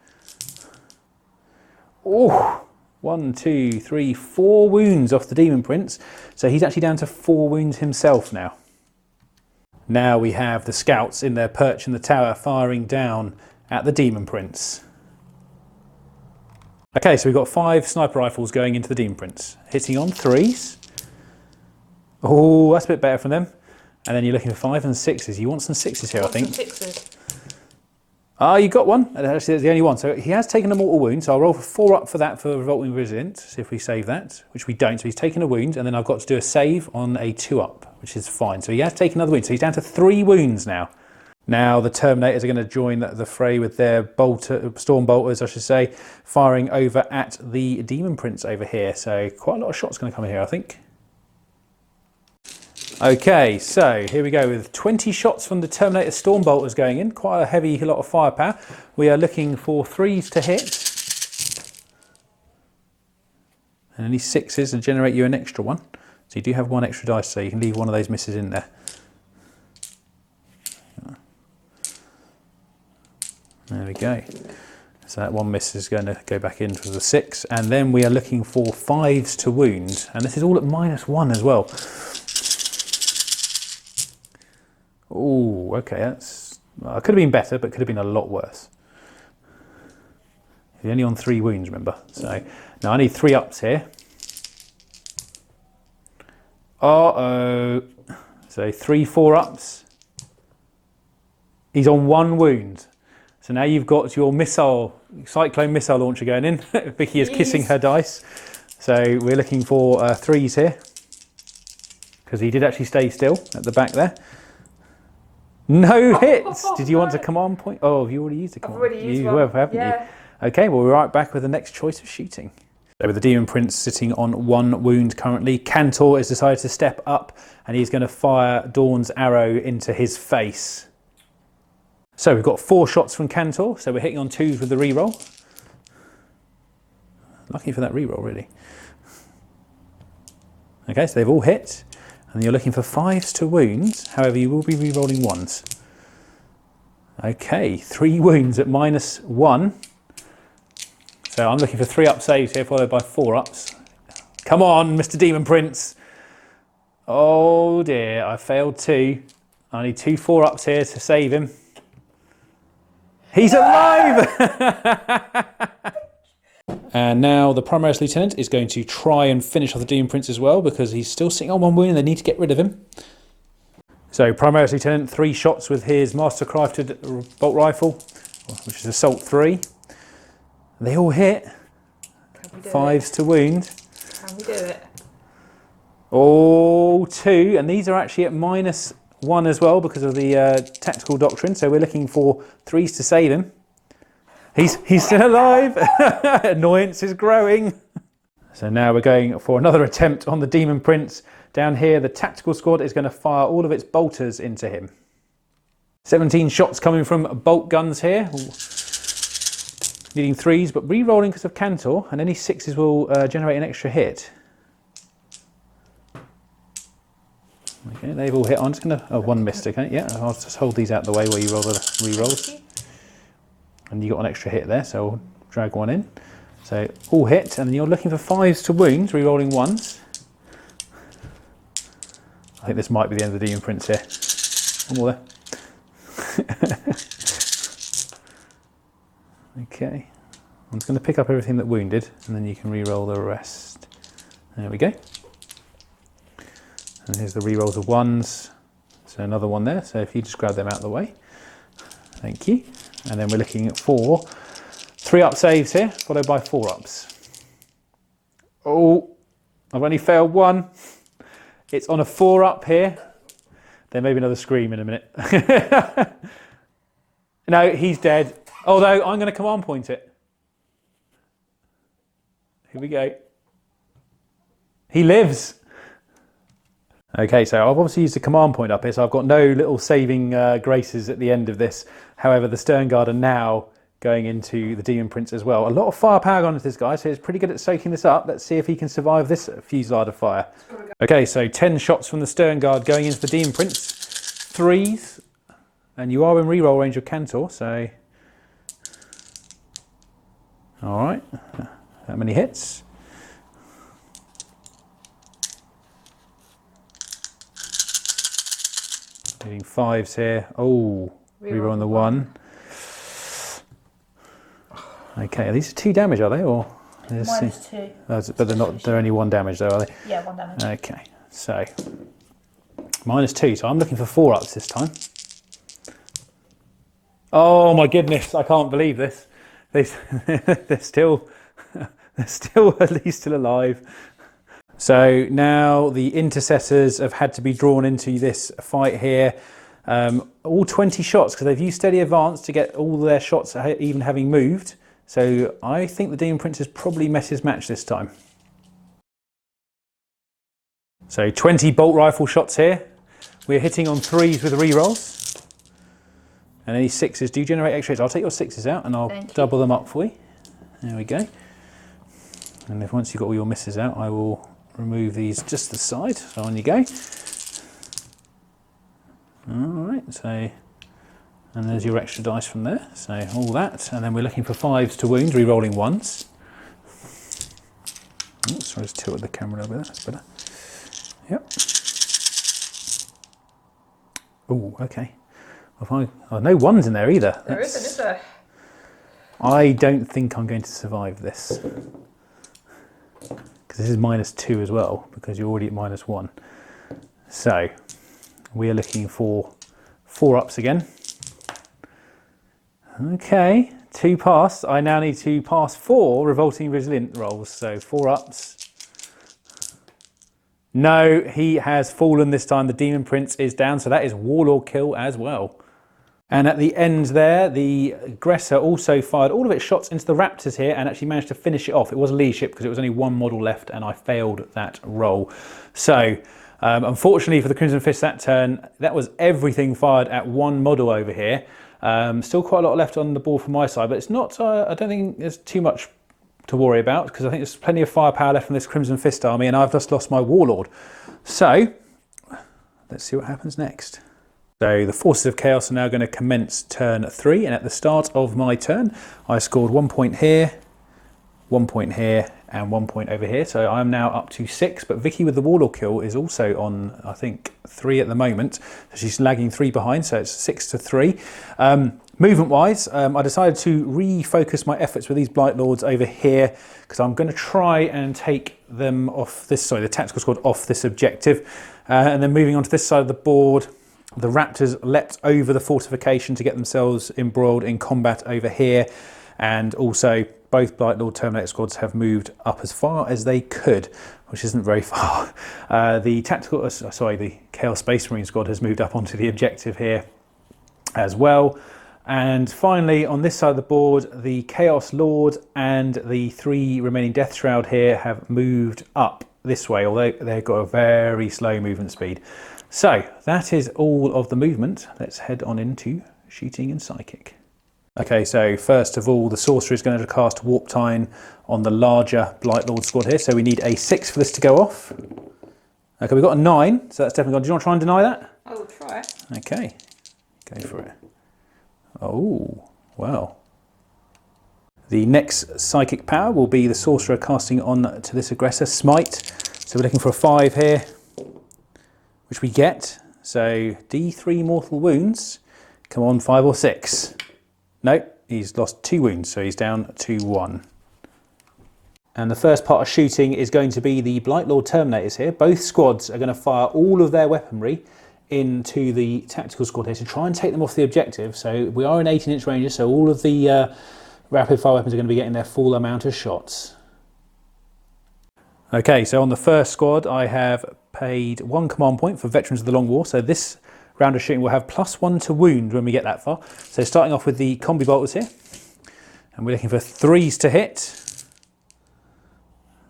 Oh, 1, 2, 3, 4 wounds off the Demon Prince. So he's actually down to 4 wounds himself now. Now we have the scouts in their perch in the tower firing down at the Demon Prince. Okay, so we've got 5 sniper rifles going into the Demon Prince. Hitting on 3s. Oh, that's a bit better from them. And then you're looking for 5 and 6s. You want some 6s here, I think. Some 6s. Ah, you got one. Actually, that's the only one. So he has taken a mortal wound. So I'll roll for 4 up for that for Revolting Resilient. See if we save that, which we don't. So he's taken a wound, and then I've got to do a save on a 2 up, which is fine. So he has taken another wound. So he's down to 3 wounds now. Now the Terminators are going to join the fray with their storm bolters, I should say, firing over at the Demon Prince over here. So quite a lot of shots going to come in here, I think. Okay, so here we go with 20 shots from the Terminator Storm Bolters going in. Quite a heavy lot of firepower. We are looking for 3s to hit. And any 6s to generate you an extra one. So you do have 1 extra dice, so you can leave one of those misses in there. There we go. So that 1 miss is going to go back into the 6. And then we are looking for 5s to wound. And this is all at -1 as well. Oh, okay, that's... Well, could have been better, but could have been a lot worse. He's only on 3 wounds, remember. So now I need 3 ups here. Uh-oh. So 3 4-ups. He's on 1 wound. So now you've got your Cyclone missile launcher going in. Vicky is kissing her dice. So we're looking for 3s here. Because he did actually stay still at the back there. No hits! Did you want a command point? Oh, have you already used a command? I've already used one. You have, haven't you? Okay, well, we're right back with the next choice of shooting. So with the Demon Prince sitting on 1 wound currently, Cantor has decided to step up and he's going to fire Dawn's arrow into his face. So we've got 4 shots from Cantor, so we're hitting on 2s with the reroll. Lucky for that reroll, really. Okay, so they've all hit, and you're looking for 5s to wounds. However, you will be rerolling 1s. Okay, 3 wounds at -1. So I'm looking for 3 up saves here, followed by 4 ups. Come on, Mr. Demon Prince. Oh dear, I failed 2. I need 2 4 ups here to save him. He's alive! And now the Primaris Lieutenant is going to try and finish off the Demon Prince as well, because he's still sitting on 1 wound and they need to get rid of him. So Primaris Lieutenant, 3 shots with his Master Crafted bolt rifle, which is Assault 3. They all hit. 5s to wound. Can we do it? Oh, 2, and these are actually at -1 as well because of the tactical doctrine. So we're looking for 3s to save him. He's still alive. Annoyance is growing. So now we're going for another attempt on the Demon Prince. Down here, the tactical squad is going to fire all of its bolters into him. 17 shots coming from bolt guns here. Needing 3s, but re-rolling because of Cantor, and any 6s will generate an extra hit. Okay, they've all hit. I'm just going to... Oh, 1 missed, okay. Yeah, I'll just hold these out the way where you roll the re-rolls. And you got an extra hit there, so I'll drag 1 in. So all hit, and you're looking for 5s to wounds, re-rolling 1s. I think this might be the end of the Demon Prince here. 1 more there. Okay. I'm just going to pick up everything that wounded, and then you can re-roll the rest. There we go. And here's the re-rolls of 1s. So another 1 there, so if you just grab them out of the way. Thank you. And then we're looking at 4 3-up saves here, followed by 4 ups. Oh, I've only failed 1. It's on a 4-up here. There may be another scream in a minute. No, he's dead. Although I'm going to command point it. Here we go. He lives. Okay, so I've obviously used the command point up here, so I've got no little saving graces at the end of this. However, the Stern Guard are now going into the Demon Prince as well. A lot of firepower gone into this guy, so he's pretty good at soaking this up. Let's see if he can survive this fusillade of fire. Okay, so 10 shots from the Stern Guard going into the Demon Prince. 3s, and you are in reroll range of Cantor, so... Alright, that many hits. Getting 5s here. Oh, reroll on the 1. Okay, are these 2 damage, are they? Or -2. but they're not. They're only 1 damage, though, are they? Yeah, 1 damage. Okay, so -2. So I'm looking for 4 ups this time. Oh my goodness! I can't believe this. They're still at least still alive. So now the intercessors have had to be drawn into this fight here. All 20 shots because they've used steady advance to get all their shots even having moved. So I think the Demon Prince has probably met his match this time. So 20 bolt rifle shots here. We're hitting on 3s with rerolls. And any 6s do generate extra hits. I'll take your 6s out and I'll double them up for you. There we go. And if once you've got all your misses out, I will remove these just to the side. So on you go. Alright, so, and there's your extra dice from there. So all that, and then we're looking for 5s to wounds, re-rolling 1s. Oh, sorry, just tilted the camera a little bit, that's better. Yep. Oh, okay. Oh, no 1s in there either. There isn't, is there? I don't think I'm going to survive this. Because this is -2 as well, because you're already at -1. So, we are looking for 4 ups again. Okay, 2 pass. I now need to pass 4 revolting resilient rolls. So 4 ups. No, he has fallen this time. The Demon Prince is down, so that is Warlord kill as well. And at the end there, the aggressor also fired all of its shots into the Raptors here and actually managed to finish it off. It was leadership because it was only 1 model left and I failed that roll. So, unfortunately for the Crimson Fist that turn, that was everything fired at 1 model over here. Still quite a lot left on the board from my side, but it's not, I don't think there's too much to worry about, because I think there's plenty of firepower left from this Crimson Fist army, and I've just lost my Warlord. So let's see what happens next. So the Forces of Chaos are now going to commence turn 3, and at the start of my turn I scored 1 point here, 1 point here, and 1 point over here. So I'm now up to 6, but Vicky with the Warlord kill is also on, I think, 3 at the moment. So she's lagging 3 behind, so it's 6 to 3. Movement wise, I decided to refocus my efforts with these Blight Lords over here, because I'm going to try and take them off this, sorry, the tactical squad off this objective. And then moving on to this side of the board, the Raptors leapt over the fortification to get themselves embroiled in combat over here, and also both Blight Lord Terminator squads have moved up as far as they could, which isn't very far. The Chaos Space Marine squad has moved up onto the objective here as well. And finally, on this side of the board, the Chaos Lord and the 3 remaining Death Shroud here have moved up this way, although they've got a very slow movement speed. So that is all of the movement. Let's head on into shooting and psychic. Okay, so first of all, the Sorcerer is going to cast Warp Time on the larger Blight Lord squad here. So we need a 6 for this to go off. Okay, we've got a 9, so that's definitely gone. Do you want to try and deny that? I will try. Okay, go for it. Oh, wow. The next psychic power will be the Sorcerer casting on to this aggressor, Smite. So we're looking for a 5 here, which we get. So D3 mortal wounds. Come on, 5 or 6. No, he's lost 2 wounds, so he's down to 1. And the first part of shooting is going to be the Blight Lord Terminators here. Both squads are going to fire all of their weaponry into the tactical squad here to try and take them off the objective. So we are in 18-inch ranges, so all of the rapid fire weapons are going to be getting their full amount of shots. Okay, so on the first squad I have paid 1 command point for Veterans of the Long War. So this round of shooting will have +1 to wound when we get that far. So starting off with the combi bolters here, and we're looking for 3s to hit.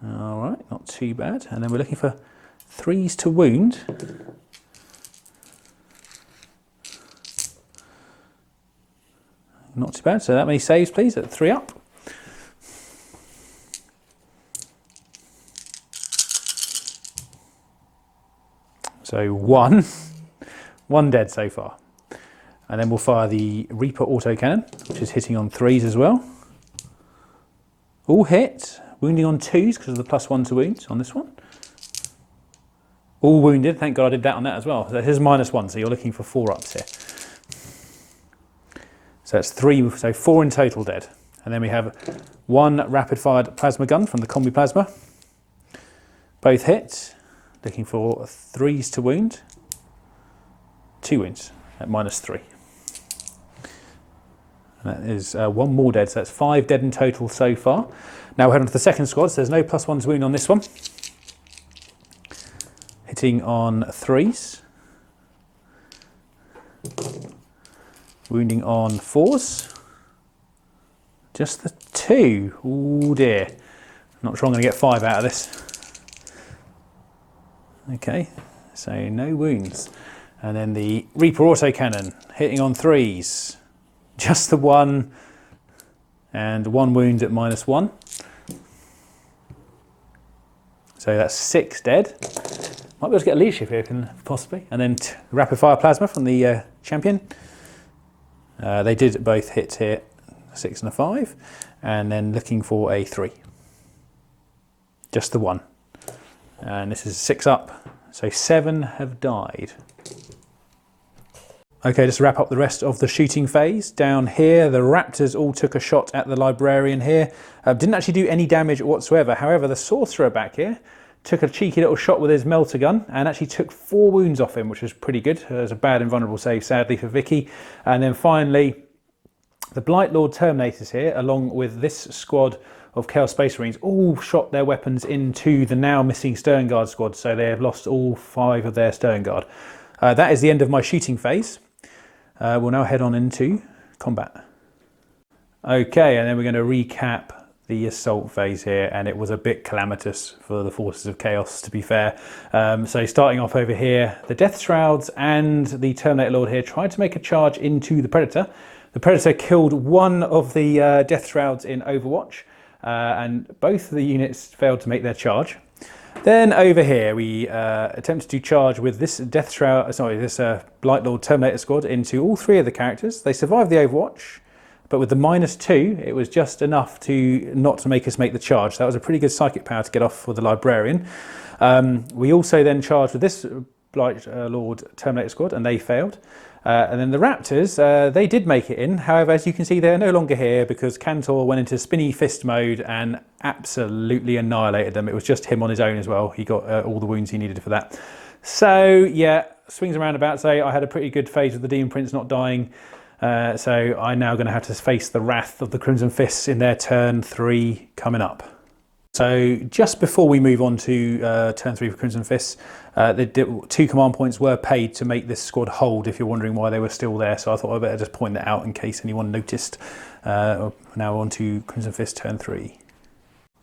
All right, not too bad. And then we're looking for 3s to wound. Not too bad. So that many saves, please, at 3 up. So 1 dead so far. And then we'll fire the Reaper autocannon, which is hitting on 3s as well. All hit, wounding on 2s because of the +1 to wounds on this one. All wounded, thank God I did that on that as well. So this is -1, so you're looking for 4 ups here. So that's 3, so 4 in total dead. And then we have 1 rapid-fired plasma gun from the combi plasma. Both hit, looking for 3s to wound. 2 wounds at -3. And that is 1 more dead, so that's 5 dead in total so far. Now we'll head on to the second squad, so there's no +1 to wound on this one. Hitting on 3s. Wounding on 4s. Just the 2. Oh dear. Not sure I'm going to get 5 out of this. Okay, so no wounds. And then the Reaper autocannon hitting on 3s. Just the 1. And 1 wound at -1. So that's 6 dead. Might be able to get a leadership here, possibly. And then rapid fire plasma from the champion. They did both hit here, 6 and a 5. And then looking for a 3. Just the 1. And this is 6 up. So 7 have died. Okay, just to wrap up the rest of the shooting phase. Down here, the Raptors all took a shot at the Librarian here. Didn't actually do any damage whatsoever. However, the Sorcerer back here took a cheeky little shot with his melter gun and actually took 4 wounds off him, which was pretty good. It was a bad invulnerable save, sadly, for Vicky. And then finally, the Blight Lord Terminators here, along with this squad of Chaos Space Marines, all shot their weapons into the now missing Stern Guard squad. So they have lost all 5 of their Stern Guard. That is the end of my shooting phase. We'll now head on into combat. Okay, and then we're going to recap the assault phase here, and it was a bit calamitous for the Forces of Chaos, to be fair. So starting off over here, the Death Shrouds and the Terminator Lord here tried to make a charge into the Predator. The Predator killed 1 of the Death Shrouds in Overwatch. and both of the units failed to make their charge. Then over here we attempted to charge with this Blightlord Terminator squad into all three of the characters. They survived the Overwatch, but with the -2, it was just enough to not to make us make the charge. That was a pretty good psychic power to get off for the Librarian. We also then charged with this Blightlord Terminator squad, and they failed. And then the Raptors, they did make it in. However, as you can see, they're no longer here because Cantor went into spinny fist mode and absolutely annihilated them. It was just him on his own as well. He got all the wounds he needed for that. So, yeah, swings and roundabouts. I had a pretty good phase with the Demon Prince not dying. So I'm now going to have to face the wrath of the Crimson Fists in their turn 3 coming up. So just before we move on to turn 3 for Crimson Fists, the 2 command points were paid to make this squad hold, if you're wondering why they were still there. So I thought I'd better just point that out in case anyone noticed. Now on to Crimson Fist turn 3.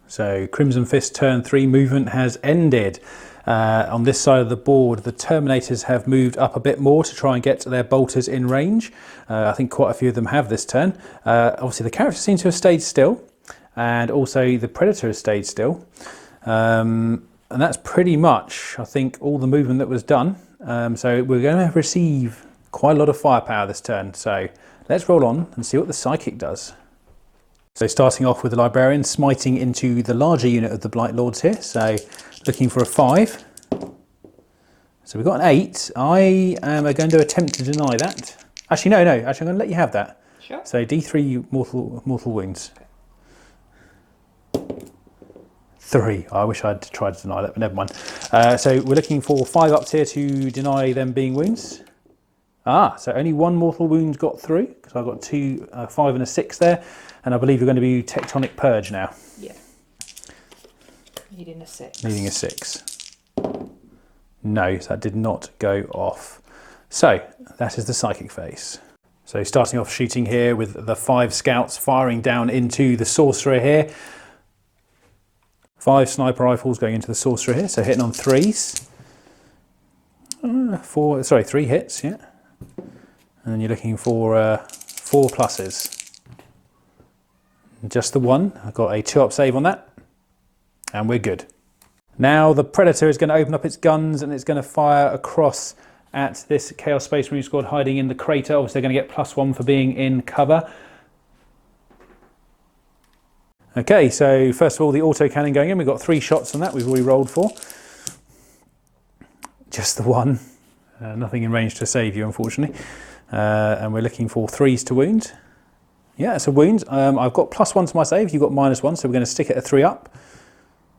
So Crimson Fist turn 3 movement has ended. On this side of the board, the Terminators have moved up a bit more to try and get their bolters in range. I think quite a few of them have this turn. Obviously the characters seem to have stayed still, and also the Predator has stayed still. And that's pretty much, I think, all the movement that was done. So we're going to receive quite a lot of firepower this turn. So let's roll on and see what the Psychic does. So starting off with the Librarian, smiting into the larger unit of the Blightlords here. So looking for a 5. So we've got an 8. I am going to attempt to deny that. Actually, no. Actually, I'm going to let you have that. Sure. So D3 mortal wounds. 3. I wish I'd tried to deny that, but never mind. So we're looking for 5 ups here to deny them being wounds. So only 1 mortal wound got through, because I've got 2, 5 and a 6 there. And I believe you're going to be Tectonic Purge now. Yeah. Needing a 6. Needing a 6. No, that did not go off. So that is the Psychic phase. So starting off shooting here with the 5 scouts firing down into the Sorcerer here. 5 sniper rifles going into the Sorcerer here, so hitting on 3s. 3 hits, yeah. And then you're looking for 4 pluses. Just the 1. I've got a 2-up save on that, and we're good. Now the Predator is going to open up its guns and it's going to fire across at this Chaos Space Marine squad hiding in the crater. Obviously they're going to get +1 for being in cover. Okay, so first of all the autocannon going in. We've got 3 shots on that we've already rolled for. Just the 1. Nothing in range to save you, unfortunately. And we're looking for 3s to wound. Yeah, it's a wound. I've got +1 to my save. You've got -1, so we're going to stick it at 3 up.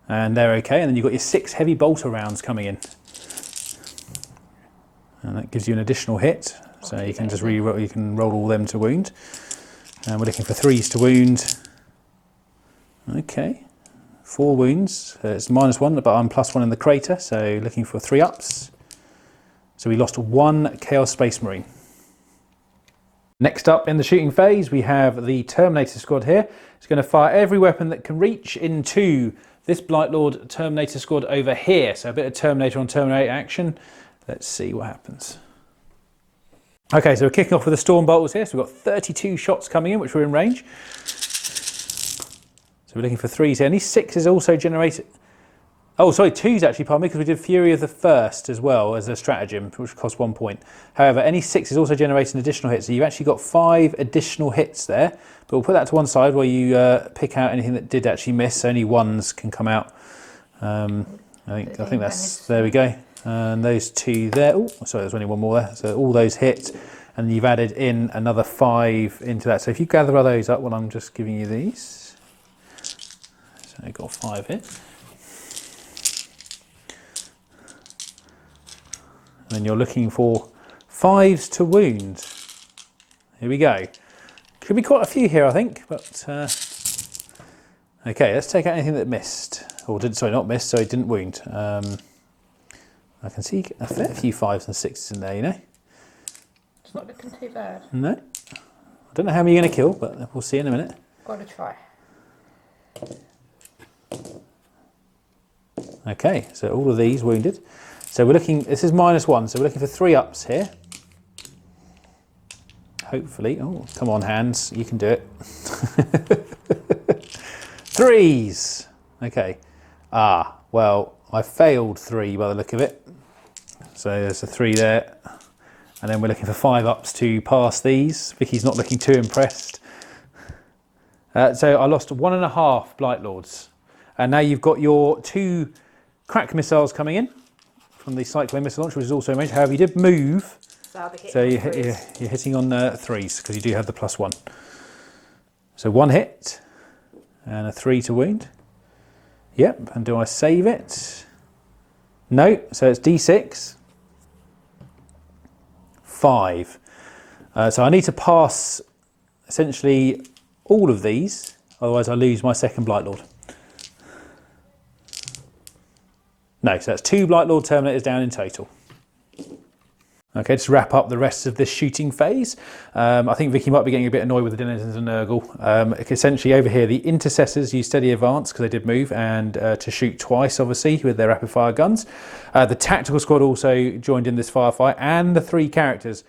And they're okay. And then you've got your 6 heavy bolter rounds coming in. And that gives you an additional hit. So you can just re-roll, you can roll all them to wound. And we're looking for 3s to wound. Okay. 4 wounds. It's -1, but I'm +1 in the crater. So looking for 3 ups. So we lost 1 Chaos Space Marine. Next up in the shooting phase, we have the Terminator squad here. It's going to fire every weapon that can reach into this Blightlord Terminator squad over here. So a bit of Terminator on Terminator action. Let's see what happens. Okay, so we're kicking off with the Storm Bolters here. So we've got 32 shots coming in, which we're in range. So we're looking for 3s here. And these 6s also generated... Oh, sorry, 2s actually, pardon me, because we did Fury of the First as well as a stratagem, which cost 1 point. However, any 6 is also generating additional hits. So you've actually got 5 additional hits there. But we'll put that to one side where you pick out anything that did actually miss. Only 1s can come out. I think that's... There we go. And those 2 there. Oh, sorry, there's only 1 more there. So all those hit. And you've added in another 5 into that. So if you gather all those up, well, I'm just giving you these. So I've got 5 hits. And then you're looking for 5s to wound. Here we go. Could be quite a few here, I think. But okay, let's take out anything that missed. Or did, sorry, not missed, so it didn't wound. I can see a fair few 5s and 6s in there, you know. It's not looking too bad. No. I don't know how many you're going to kill, but we'll see in a minute. Gotta try. Okay, so all of these wounded. So we're looking, this is -1, so we're looking for 3 ups here. Hopefully, oh, come on hands, you can do it. 3s. Okay. Well, I failed 3 by the look of it. So there's a 3 there. And then we're looking for 5 ups to pass these. Vicky's not looking too impressed. So I lost 1.5 Blight Lords. And now you've got your 2 crack missiles coming in from the Cyclone missile launch, which is also made. However, you did move. So you're hitting on 3s because you do have the +1. So 1 hit and a 3 to wound. Yep, and do I save it? No, so it's D6. 5. So I need to pass essentially all of these, otherwise I lose my second Blight Lord. No, so that's 2 Blight Lord Terminators down in total. Okay, just wrap up the rest of this shooting phase. I think Vicky might be getting a bit annoyed with the denizens and Nurgle. Essentially over here, the intercessors use steady advance because they did move, and to shoot twice, obviously, with their rapid fire guns. The tactical squad also joined in this firefight, and the 3 characters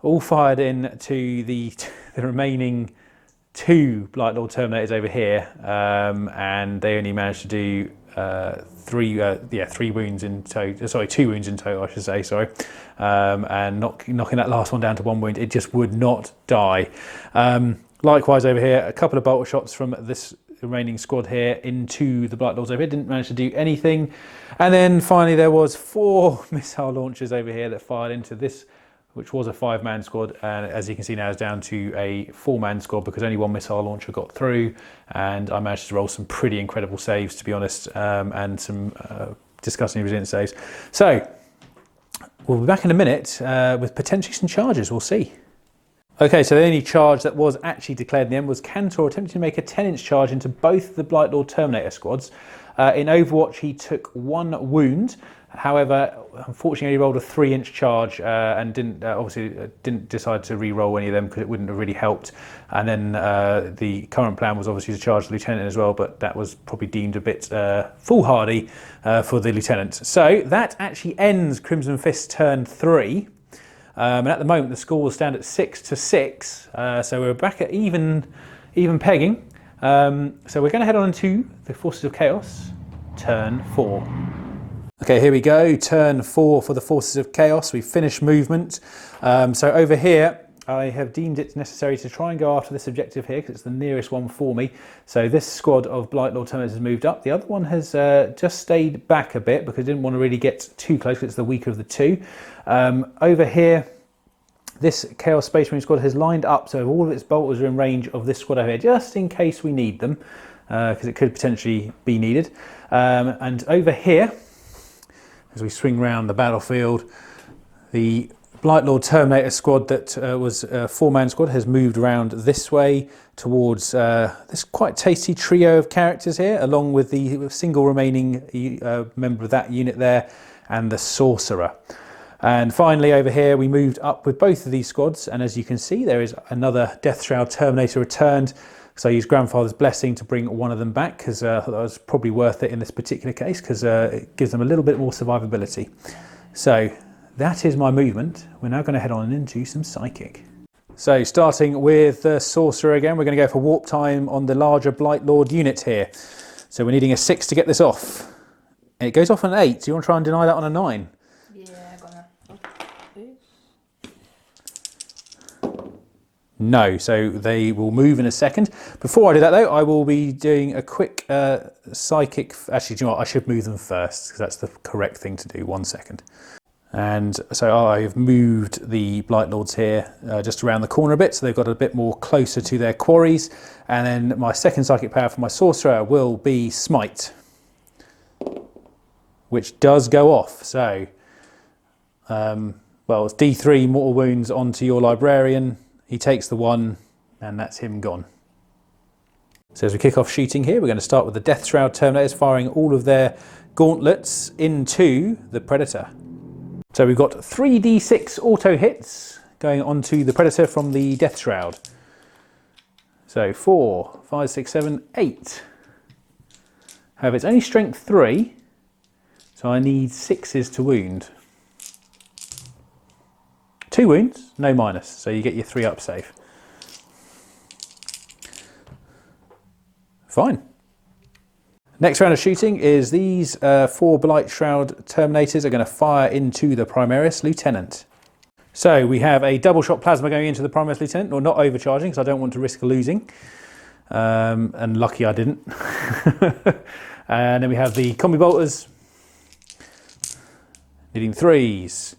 all fired in to the remaining 2 Blight Lord Terminators over here, and they only managed to do 3 wounds in total. Sorry, 2 wounds in total, I should say. Sorry, and knocking that last one down to 1 wound. It just would not die. Likewise over here, a couple of bolter shots from this remaining squad here into the Blight Lords over here. Didn't manage to do anything. And then finally there was 4 missile launchers over here that fired into this, which was a 5-man squad, and as you can see now is down to a 4-man squad because only 1 missile launcher got through, and I managed to roll some pretty incredible saves, to be honest, and some disgusting resilient saves. So we'll be back in a minute with potentially some charges. We'll see. Okay, so the only charge that was actually declared in the end was Cantor attempting to make a 10-inch charge into both the Blight Lord Terminator squads. In Overwatch, he took 1 wound. However, unfortunately, he rolled a 3-inch charge and didn't decide to re-roll any of them because it wouldn't have really helped. And then the current plan was obviously to charge the lieutenant as well, but that was probably deemed a bit foolhardy for the lieutenant. So that actually ends Crimson Fist's turn 3. And at the moment, the score will stand at 6-6. So we're back at even pegging. So we're going to head on to the Forces of Chaos, turn 4. Okay, here we go, turn 4 for the Forces of Chaos. We finished movement. So over here, I have deemed it necessary to try and go after this objective here because it's the nearest one for me. So this squad of Blight Lord Terminators has moved up. The other one has just stayed back a bit because I didn't want to really get too close because it's the weaker of the 2. Over here, this Chaos Space Marine squad has lined up, so all of its bolters are in range of this squad over here, just in case we need them, because it could potentially be needed. And over here, as we swing round the battlefield, the Blight Lord Terminator squad that was a 4-man squad has moved around this way towards this quite tasty trio of characters here, along with the single remaining member of that unit there, and the Sorcerer. And finally over here we moved up with both of these squads, and as you can see there is another Death Shroud Terminator returned. So I used Grandfather's Blessing to bring one of them back because I thought that was probably worth it in this particular case because it gives them a little bit more survivability. So that is my movement. We're now going to head on into some Psychic. So starting with the Sorcerer again, we're going to go for warp time on the larger Blight Lord unit here. So we're needing a 6 to get this off. And it goes off on an 8, so you want to try and deny that on a 9? Yeah, I'm gonna. No, so they will move in a second. Before I do that though, I will be doing a quick Psychic. Actually, do you know what? I should move them first because that's the correct thing to do. 1 second. And so I've moved the Blight Lords here just around the corner a bit, so they've got a bit more closer to their quarries. And then my second Psychic power for my Sorcerer will be Smite, which does go off. So, well, it's D3 mortal wounds onto your Librarian. He takes the 1, and that's him gone. So as we kick off shooting here, we're going to start with the Death Shroud Terminators firing all of their gauntlets into the Predator. So we've got 3d6 auto hits going onto the Predator from the Death Shroud. So 4, 5, 6, 7, 8. However, it's only strength 3, so I need 6s to wound. 2 wounds, no minus, so you get your 3 up save. Fine. Next round of shooting is these 4 Blight Shroud Terminators are going to fire into the Primaris Lieutenant. So we have a double shot plasma going into the Primaris Lieutenant, or not overcharging because I don't want to risk losing. And lucky I didn't. And then we have the combi bolters, needing 3s,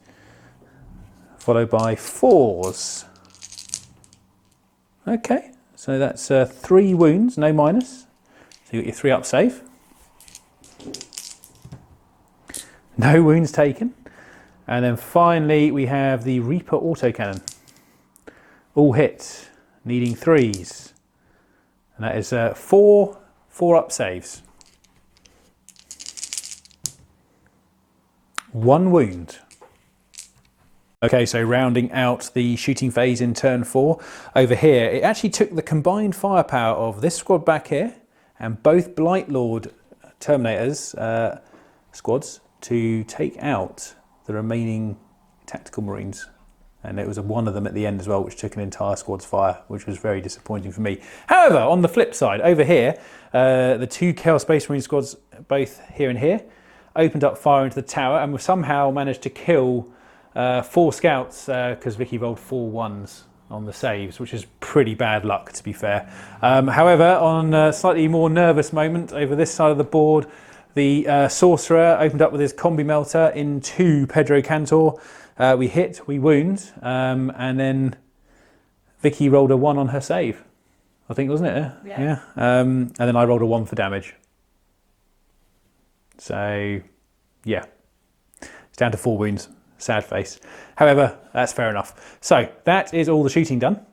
followed by 4s. Okay, so that's 3 wounds, no minus. So you got your 3 up save. No wounds taken. And then finally we have the Reaper autocannon. All hit, needing 3s. And that is 4 up saves. 1 wound. Okay, so rounding out the shooting phase in turn 4. Over here, it actually took the combined firepower of this squad back here and both Blightlord Terminators squads to take out the remaining tactical marines. And it was one of them at the end as well, which took an entire squad's fire, which was very disappointing for me. However, on the flip side, over here, the 2 Chaos Space Marine squads, both here and here, opened up fire into the tower and somehow managed to kill 4 scouts because Vicky rolled 4 1s on the saves, which is pretty bad luck, to be fair. However, on a slightly more nervous moment over this side of the board, the Sorcerer opened up with his combi melter into Pedro Cantor. We hit, we wound, and then Vicky rolled a 1 on her save, I think, wasn't it? Yeah. And then I rolled a 1 for damage. So, yeah, it's down to 4 wounds. Sad face. However, that's fair enough. So that is all the shooting done.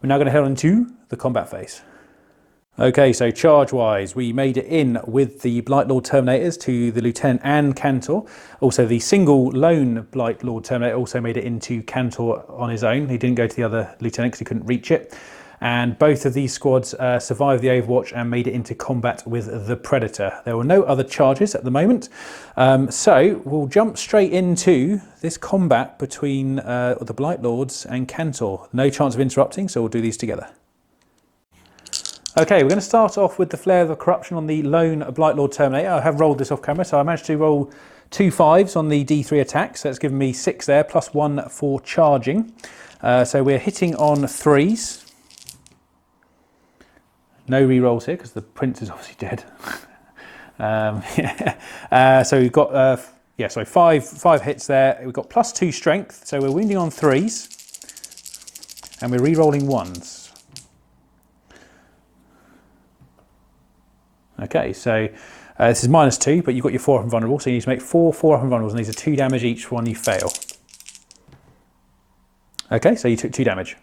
We're now going to head on to the combat phase. Okay, so charge-wise, we made it in with the Blightlord Terminators to the Lieutenant and Cantor. Also, the single lone Blightlord Terminator also made it into Cantor on his own. He didn't go to the other Lieutenant because he couldn't reach it. And both of these squads survived the Overwatch and made it into combat with the Predator. There were no other charges at the moment. So we'll jump straight into this combat between the Blightlords and Cantor. No chance of interrupting, so we'll do these together. Okay, we're going to start off with the Flare of Corruption on the lone Blightlord Terminator. I have rolled this off camera, so I managed to roll 2 5s on the D3 attack, so that's given me 6 there, plus 1 for charging. So we're hitting on 3s. No re-rolls here because the prince is obviously dead. So we've got 5 hits there. We've got plus 2 strength, so we're wounding on 3s, and we're re-rolling 1s. Okay, so this is minus 2, but you've got your 4 up and vulnerable, so you need to make 4 up and vulnerables, and these are 2 damage each one you fail. Okay, so you took 2 damage.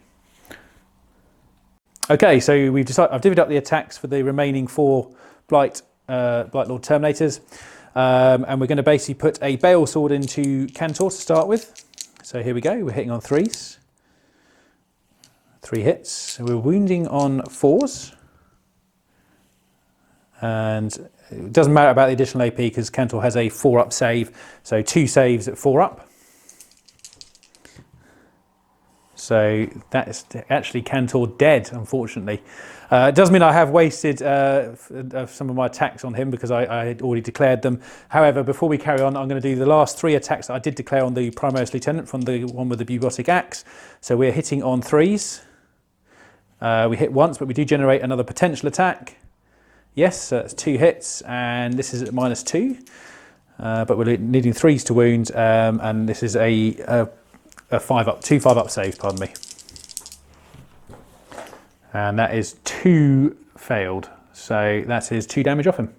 Okay, so I've divvied up the attacks for the remaining 4 Blightlord Terminators, and we're going to basically put a Bale Sword into Cantor to start with. So here we go, we're hitting on 3s. 3 hits, so we're wounding on 4s. And it doesn't matter about the additional AP because Cantor has a 4 up save, so 2 saves at 4 up. So that is actually Cantor dead, unfortunately. It does mean I have wasted some of my attacks on him because I had already declared them. However, before we carry on, I'm going to do the last 3 attacks that I did declare on the Primaris Lieutenant from the one with the Bubotic Axe. So we're hitting on 3s. We hit once, but we do generate another potential attack. Yes, so that's 2 hits, and this is at minus 2. But we're needing 3s to wound, and this is a 2 5 up saves, pardon me. And that is 2 failed, so that is 2 damage off him.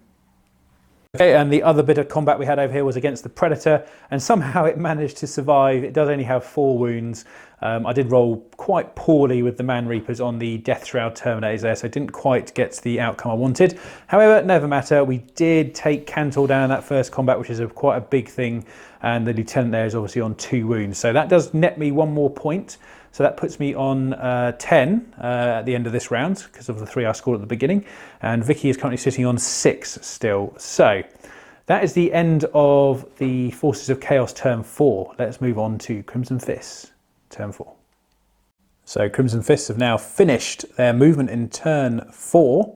Okay, and the other bit of combat we had over here was against the Predator, and somehow it managed to survive. It does only have 4 wounds. I did roll quite poorly with the Man Reapers on the Death Shroud Terminators there, so I didn't quite get the outcome I wanted. However, never matter, we did take Cantor down in that first combat, which is quite a big thing, and the Lieutenant there is obviously on 2 wounds. So that does net me 1 more point, so that puts me on 10 at the end of this round, because of the 3 I scored at the beginning, and Vicky is currently sitting on 6 still. So that is the end of the Forces of Chaos turn 4. Let's move on to Crimson Fists. Turn 4. So Crimson Fists have now finished their movement in turn 4.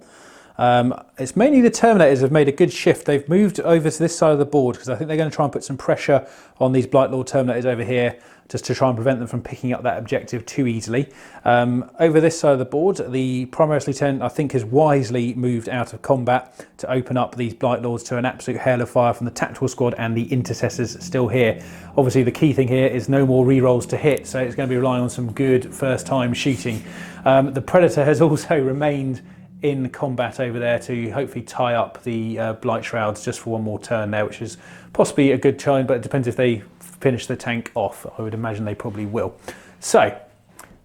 It's mainly the Terminators have made a good shift. They've moved over to this side of the board because I think they're going to try and put some pressure on these Blightlord Terminators over here just to try and prevent them from picking up that objective too easily. Over this side of the board, the Primaris Lieutenant, I think, has wisely moved out of combat to open up these Blightlords to an absolute hail of fire from the Tactical Squad and the Intercessors still here. Obviously, the key thing here is no more rerolls to hit, so it's going to be relying on some good first-time shooting. The Predator has also remained in combat over there to hopefully tie up the Blight Shrouds just for one more turn there, which is possibly a good time, but it depends if they finish the tank off. I would imagine they probably will. So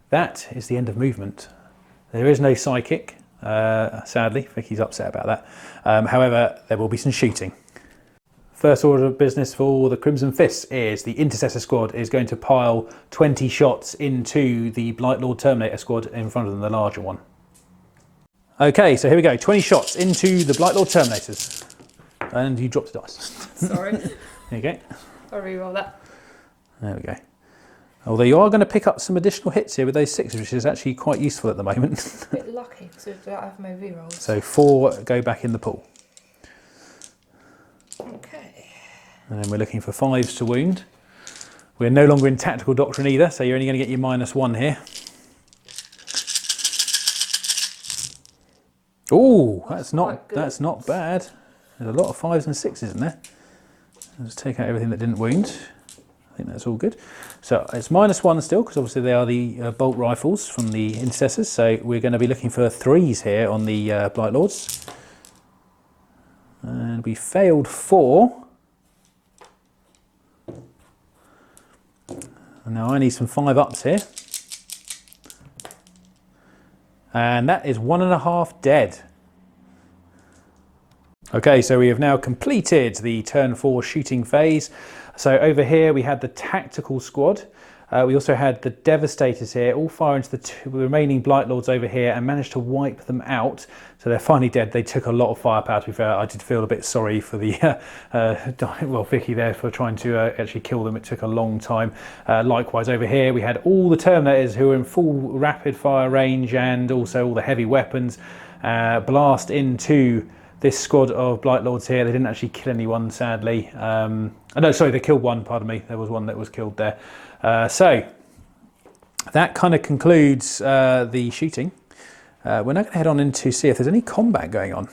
that is the end of movement. There is no psychic, sadly. Vicky's upset about that. However, there will be some shooting. First order of business for the Crimson Fists is the Intercessor Squad is going to pile 20 shots into the Blightlord Terminator Squad in front of them, the larger one. Okay, so here we go. 20 shots into the Blightlord Terminators. And you dropped a dice. Sorry. There you go. I'll reroll that. There we go. Although you are going to pick up some additional hits here with those 6s, which is actually quite useful at the moment. A bit lucky because I don't have my rerolls. So 4 go back in the pool. Okay. And then we're looking for 5s to wound. We're no longer in Tactical Doctrine either, so you're only going to get your -1 here. Oh, that's not bad. There's a lot of 5s and 6s in there. Let's take out everything that didn't wound. I think that's all good. So it's -1 still, because obviously they are the bolt rifles from the Intercessors. So we're going to be looking for 3s here on the Blightlords. And we failed 4. And now I need some 5-ups here. And that is 1.5 dead. Okay, so we have now completed the turn 4 shooting phase. So over here we had the Tactical Squad. We also had the Devastators here, all fire into the 2 remaining Blightlords over here and managed to wipe them out. So they're finally dead. They took a lot of firepower, to be fair. I did feel a bit sorry for the, Vicky there for trying to actually kill them. It took a long time. Likewise over here, we had all the Terminators who were in full rapid fire range and also all the heavy weapons blast into this squad of Blightlords here. They didn't actually kill anyone, sadly. No, sorry, they killed one, pardon me. There was one that was killed there. So that kind of concludes the shooting. We're now going to head on in to see if there's any combat going on.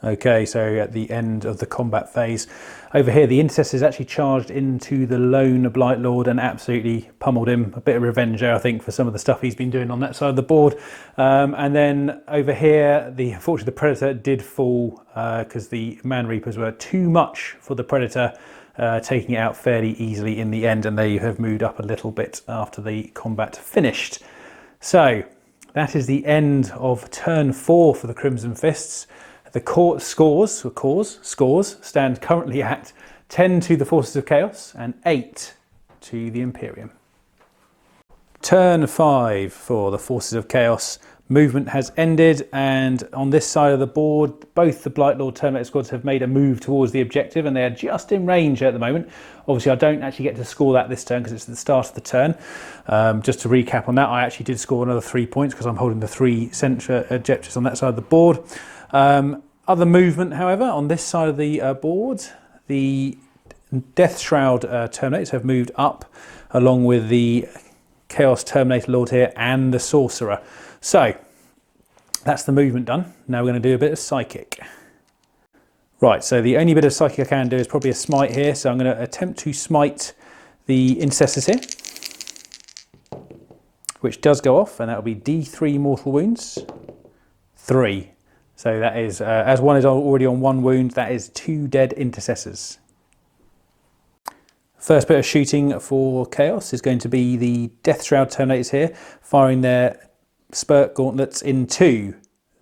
Okay, so at the end of the combat phase, over here the Intercessors actually charged into the lone Blightlord and absolutely pummeled him. A bit of revenge there, I think, for some of the stuff he's been doing on that side of the board. And then over here, unfortunately the Predator did fall because the Man Reapers were too much for the Predator, taking it out fairly easily in the end, and they have moved up a little bit after the combat finished. So that is the end of turn 4 for the Crimson Fists. The scores stand currently at 10 to the Forces of Chaos and 8 to the Imperium. Turn 5 for the Forces of Chaos. Movement has ended, and on this side of the board, both the Blightlord Terminator squads have made a move towards the objective, and they are just in range at the moment. Obviously, I don't actually get to score that this turn because it's at the start of the turn. Just to recap on that, I actually did score another 3 points because I'm holding the 3 central objectives on that side of the board. Other movement, however, on this side of the board, the Death Shroud Terminators have moved up along with the Chaos Terminator Lord here and the Sorcerer. So that's the movement done. Now we're going to do a bit of Psychic. Right, so the only bit of Psychic I can do is probably a Smite here. So I'm going to attempt to smite the Intercessors here, which does go off, and that will be D3 mortal wounds, 3. So that is, as one is already on 1 wound, that is 2 dead Intercessors. First bit of shooting for Chaos is going to be the Death Shroud Terminators here, firing their spurt gauntlets into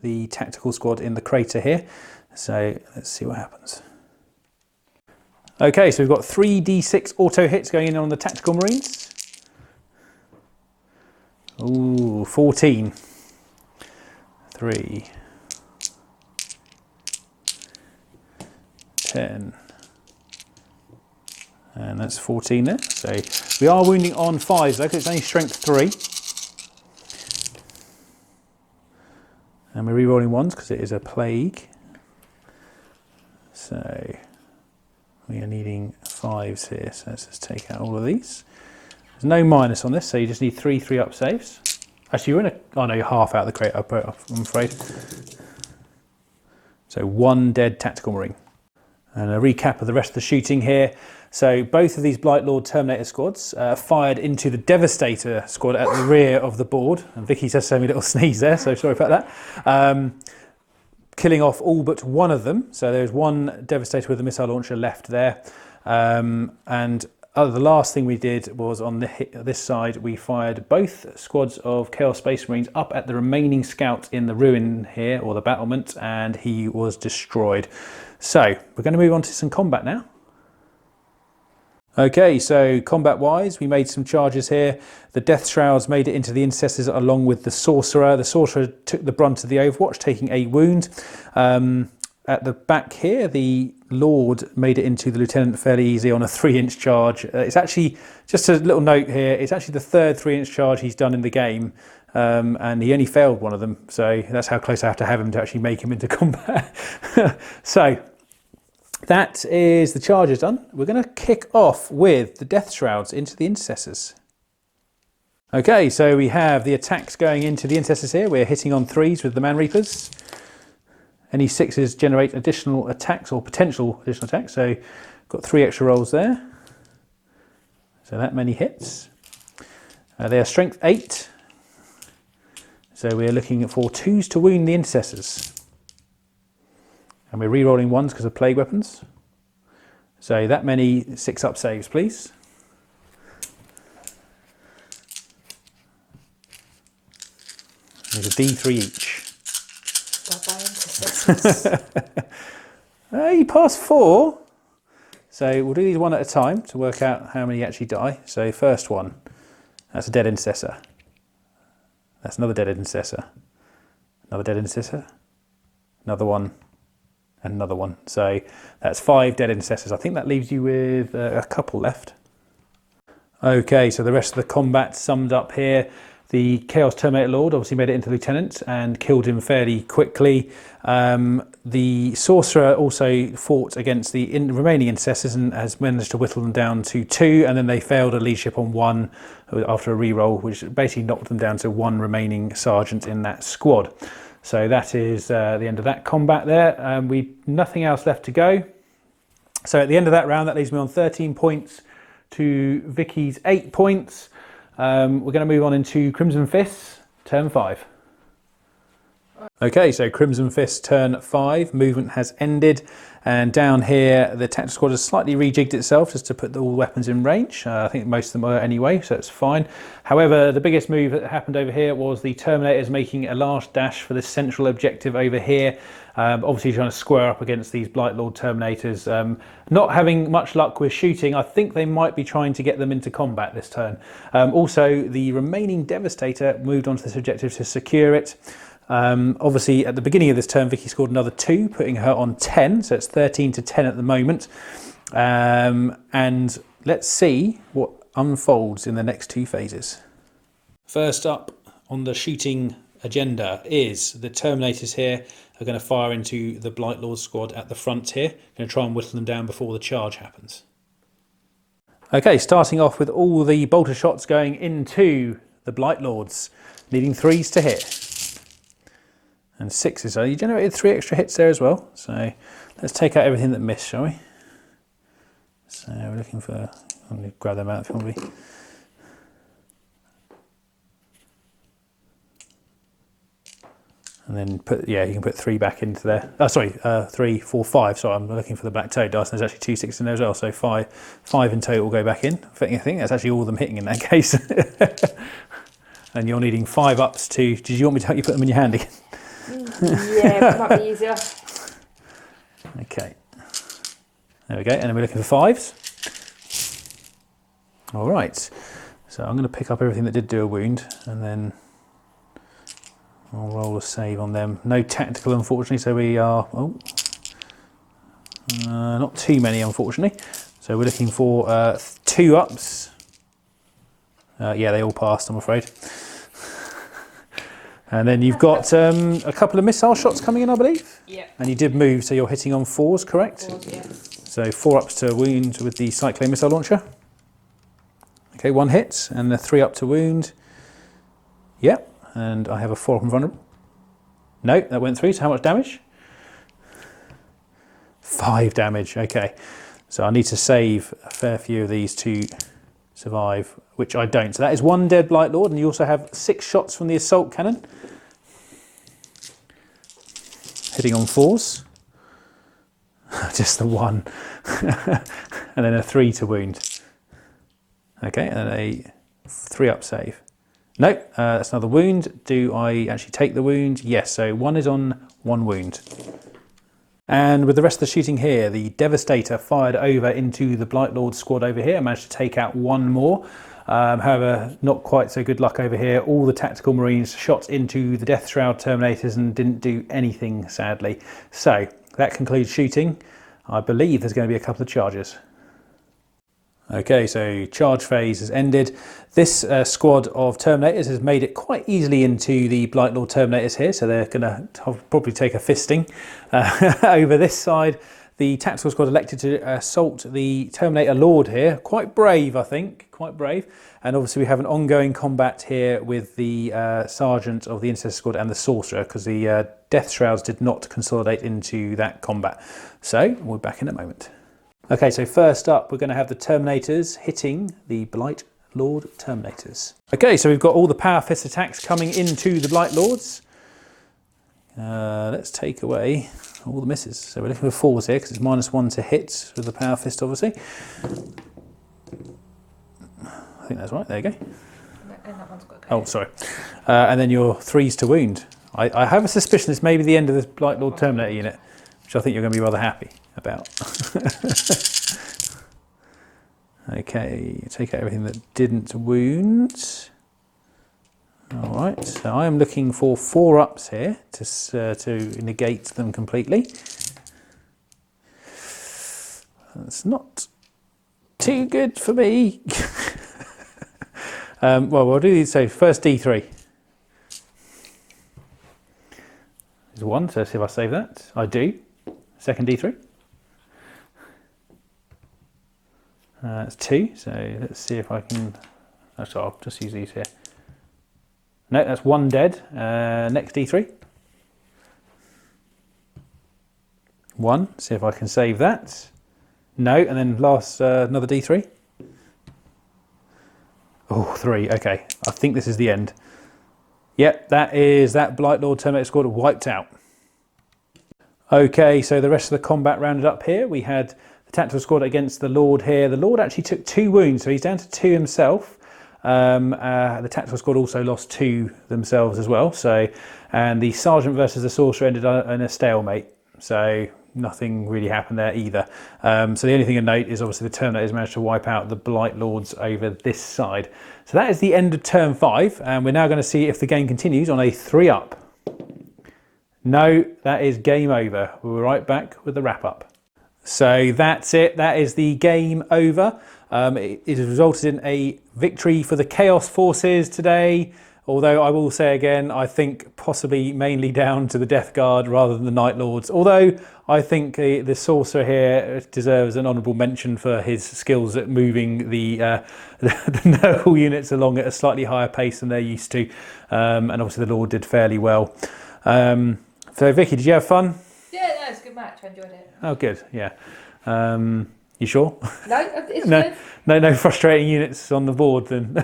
the Tactical Squad in the crater here. So let's see what happens. Okay, so we've got 3d6 auto hits going in on the Tactical Marines. Ooh, 14. 3. 10. And that's 14 there. So we are wounding on 5s though, because it's only strength 3. And we're re-rolling ones because it is a plague. So we are needing 5s here. So let's just take out all of these. There's no minus on this, so you just need 3 3-up saves. Actually, you're in a... Oh no, you're half out of the crate, I'm afraid. So 1 dead tactical marine. And a recap of the rest of the shooting here. So both of these Blightlord Terminator squads fired into the Devastator squad at the rear of the board. And Vicky's just having a little sneeze there, so sorry about that. Killing off all but one of them. So there's one Devastator with a missile launcher left there. And the last thing we did was on this side, we fired both squads of Chaos Space Marines up at the remaining scout in the ruin here, or the battlement, and he was destroyed. So we're going to move on to some combat now. Okay, so combat-wise, we made some charges here. The Death Shrouds made it into the Intercessors along with the Sorcerer. The Sorcerer took the brunt of the Overwatch, taking a wound. At the back here, the Lord made it into the Lieutenant fairly easy on a 3-inch charge. It's actually, just a little note here, it's actually the 3rd 3-inch charge he's done in the game. And he only failed one of them, so that's how close I have to have him to actually make him into combat. So that is the charges done. We're going to kick off with the Death Shrouds into the Intercessors. Okay, so we have the attacks going into the Intercessors here. We're hitting on 3s with the Man Reapers. Any 6s generate additional attacks or potential additional attacks. So got 3 extra rolls there. So that many hits. They are strength 8. So we're looking for 2s to wound the Intercessors. And we're re-rolling 1s because of plague weapons. So that many 6-up saves, please. There's a D3 each. You passed 4. So we'll do these one at a time to work out how many actually die. So first one, that's a dead Intercessor. That's another dead Intercessor. Another dead Intercessor. Another one. And another one. So that's 5 dead Intercessors. I think that leaves you with a couple left. Okay, so the rest of the combat summed up here. The Chaos Terminator Lord obviously made it into Lieutenant and killed him fairly quickly. The Sorcerer also fought against the remaining Intercessors and has managed to whittle them down to 2, and then they failed a leadership on 1 after a re-roll, which basically knocked them down to 1 remaining Sergeant in that squad. So that is the end of that combat there. Nothing else left to go. So at the end of that round, that leaves me on 13 points to Vicky's 8 points. We're going to move on into Crimson Fists, turn 5. Okay, so Crimson Fist turn 5, movement has ended, and down here the tactical squad has slightly rejigged itself just to put all the weapons in range. I think most of them were anyway, so it's fine. However, the biggest move that happened over here was the Terminators making a large dash for the central objective over here. Obviously trying to square up against these Blightlord Terminators. Not having much luck with shooting. I think they might be trying to get them into combat this turn. Also, the remaining Devastator moved onto this objective to secure it. Obviously, at the beginning of this turn, Vicky scored another 2, putting her on 10. So it's 13 to 10 at the moment. And let's see what unfolds in the next 2 phases. First up on the shooting agenda is the Terminators here are going to fire into the Blightlord squad at the front here. Going to try and whittle them down before the charge happens. Okay, starting off with all the bolter shots going into the Blightlords, needing 3s to hit. And 6s, so you generated 3 extra hits there as well. So let's take out everything that missed, shall we? So we're looking for, I'm going to grab them out if you want me. And then put, yeah, you can put 3 back into there. Oh, sorry, 3, 4, 5. Sorry, I'm looking for the Blacktoad dice. There's actually 2 6s in there as well. So 5 in total go back in. I think that's actually all of them hitting in that case. And you're needing 5 ups to, did you want me to help you put them in your hand again? Yeah, that might be easier. Okay. There we go. And then we're looking for 5s. All right. So I'm going to pick up everything that did do a wound and then I'll roll a save on them. No tactical, unfortunately, so we are... Oh, not too many, unfortunately. So we're looking for 2 ups. Yeah, they all passed, I'm afraid. And then you've got a couple of missile shots coming in, I believe. Yeah. And you did move, so you're hitting on 4s, correct? 4s, yes. So 4 ups to wound with the Cyclone missile launcher. Okay, 1 hit, and a 3 up to wound. Yep, and I have a 4 up and vulnerable. No, that went through, so how much damage? 5 damage, okay. So I need to save a fair few of these to survive, which I don't. So that is 1 dead Blight Lord, and you also have 6 shots from the assault cannon. Hitting on 4s. Just the 1. And then a 3 to wound. Okay, and a 3 up save. No, that's another wound. Do I actually take the wound? Yes, so 1 is on 1 wound. And with the rest of the shooting here, the Devastator fired over into the Blight Lord squad over here. Managed to take out 1 more. However, not quite so good luck over here. All the tactical Marines shot into the Death Shroud Terminators and didn't do anything, sadly. So that concludes shooting. I believe there's going to be a couple of charges. Okay, so charge phase has ended. This squad of Terminators has made it quite easily into the Blight Lord Terminators here, so they're going to probably take a fisting. Over this side, the tactical squad elected to assault the Terminator Lord here. Quite brave, I think, quite brave. And obviously we have an ongoing combat here with the Sergeant of the Intercessor Squad and the Sorcerer, because the Death Shrouds did not consolidate into that combat. So we're back in a moment. Okay, so first up, we're going to have the Terminators hitting the Blight Lord Terminators. Okay, so we've got all the Power Fist attacks coming into the Blight Lords. Let's take away all the misses. So we're looking for 4s here, because it's -1 to hit with the Power Fist, obviously. I think that's right, there you go. And that one's got Oh, sorry. And then your 3s to wound. I have a suspicion this may be the end of this Blight Lord Terminator unit, which I think you're going to be rather happy about. Okay, take out everything that didn't wound. All right, so I am looking for 4 ups here to negate them completely. That's not too good for me. Well, we'll do these. So first D3. There's 1, so let's see if I save that. I do. Second D3. That's 2, so let's see if I can. Actually, I'll just use these here. No, that's 1 dead. Next D3. 1, see if I can save that. No, and then last another D3. Oh, 3, okay. I think this is the end. Yep, that is that Blight Lord Terminator squad wiped out. Okay, so the rest of the combat rounded up here. We had the tactical squad against the Lord here. The Lord actually took 2 wounds, so he's down to 2 himself. The tactical squad also lost 2 themselves as well. So, and the Sergeant versus the Sorcerer ended in a stalemate. So nothing really happened there either. So the only thing to note is obviously the Terminators managed to wipe out the Blight Lords over this side. So that is the end of turn 5, and we're now going to see if the game continues on a 3-up. No, that is game over. We'll be right back with the wrap-up. So that's it. That is the game over. It has resulted in a victory for the Chaos Forces today. Although I will say again, I think possibly mainly down to the DeathGuard rather than the Nightlords. Although I think the Sorcerer here deserves an honourable mention for his skills at moving the Nurgle units along at a slightly higher pace than they're used to. And obviously the Lord did fairly well. So Vicky, did you have fun? Yeah, no, it's a good match. I enjoyed it. Oh, good. Yeah. You sure? No, it's good. No frustrating units on the board then.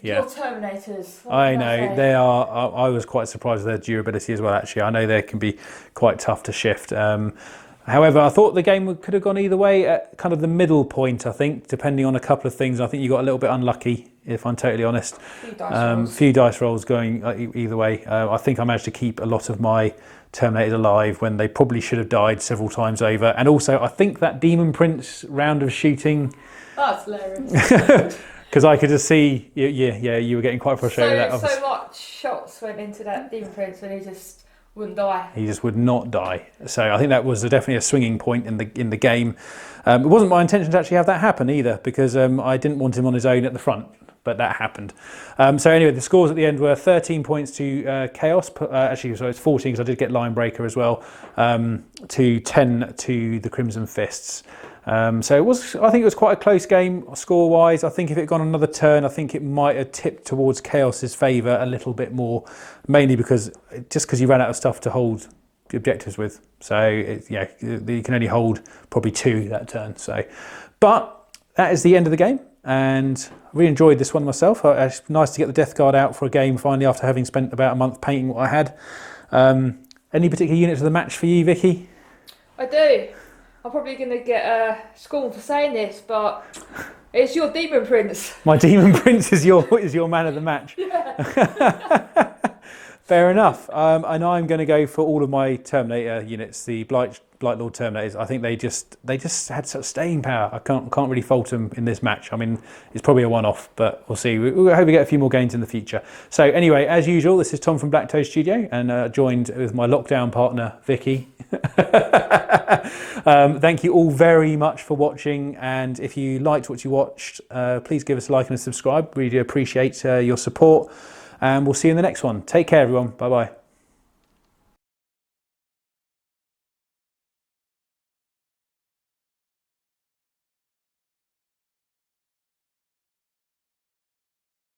Your Terminators. I know they are. I was quite surprised with their durability as well. Actually, I know they can be quite tough to shift. However, I thought the game could have gone either way at kind of the middle point. I think, depending on a couple of things. I think you got a little bit unlucky, if I'm totally honest. Few dice rolls going either way. I think I managed to keep a lot of my Terminators alive when they probably should have died several times over. And also, I think that Demon Prince round of shooting. That's hilarious. Because I could just see, you were getting quite frustrated with that. So much shots went into that Demon Prince when he just wouldn't die. He just would not die. So I think that was definitely a swinging point in the game. It wasn't my intention to actually have that happen either, because I didn't want him on his own at the front. but that happened. So anyway, the scores at the end were 13 points to Chaos, actually so it's 14 because I did get Line Breaker as well, to 10 to the Crimson Fists. So I think it was quite a close game score-wise. I think if it had gone another turn, I think it might have tipped towards Chaos's favour a little bit more, mainly because you ran out of stuff to hold the objectives with. So you can only hold probably 2 that turn. So, but that is the end of the game, and I really enjoyed this one myself. It's nice to get the DeathGuard out for a game finally after having spent about a month painting what I had. Any particular units of the match for you, Vicky? I do. I'm probably going to get scorned for saying this, but it's your Demon Prince. My Demon Prince is your man of the match. Yeah. Fair enough. And I'm going to go for all of my Terminator units, the Blight Lord Terminators. I think they just had such staying power. I can't really fault them in this match. I mean, it's probably a one-off, but we'll see. We hope we get a few more games in the future. So anyway, as usual, this is Tom from Blacktoad Studio, and joined with my lockdown partner, Vicky. Thank you all very much for watching, and if you liked what you watched, please give us a like and a subscribe. We do appreciate your support, and we'll see you in the next one. Take care, everyone. Bye bye.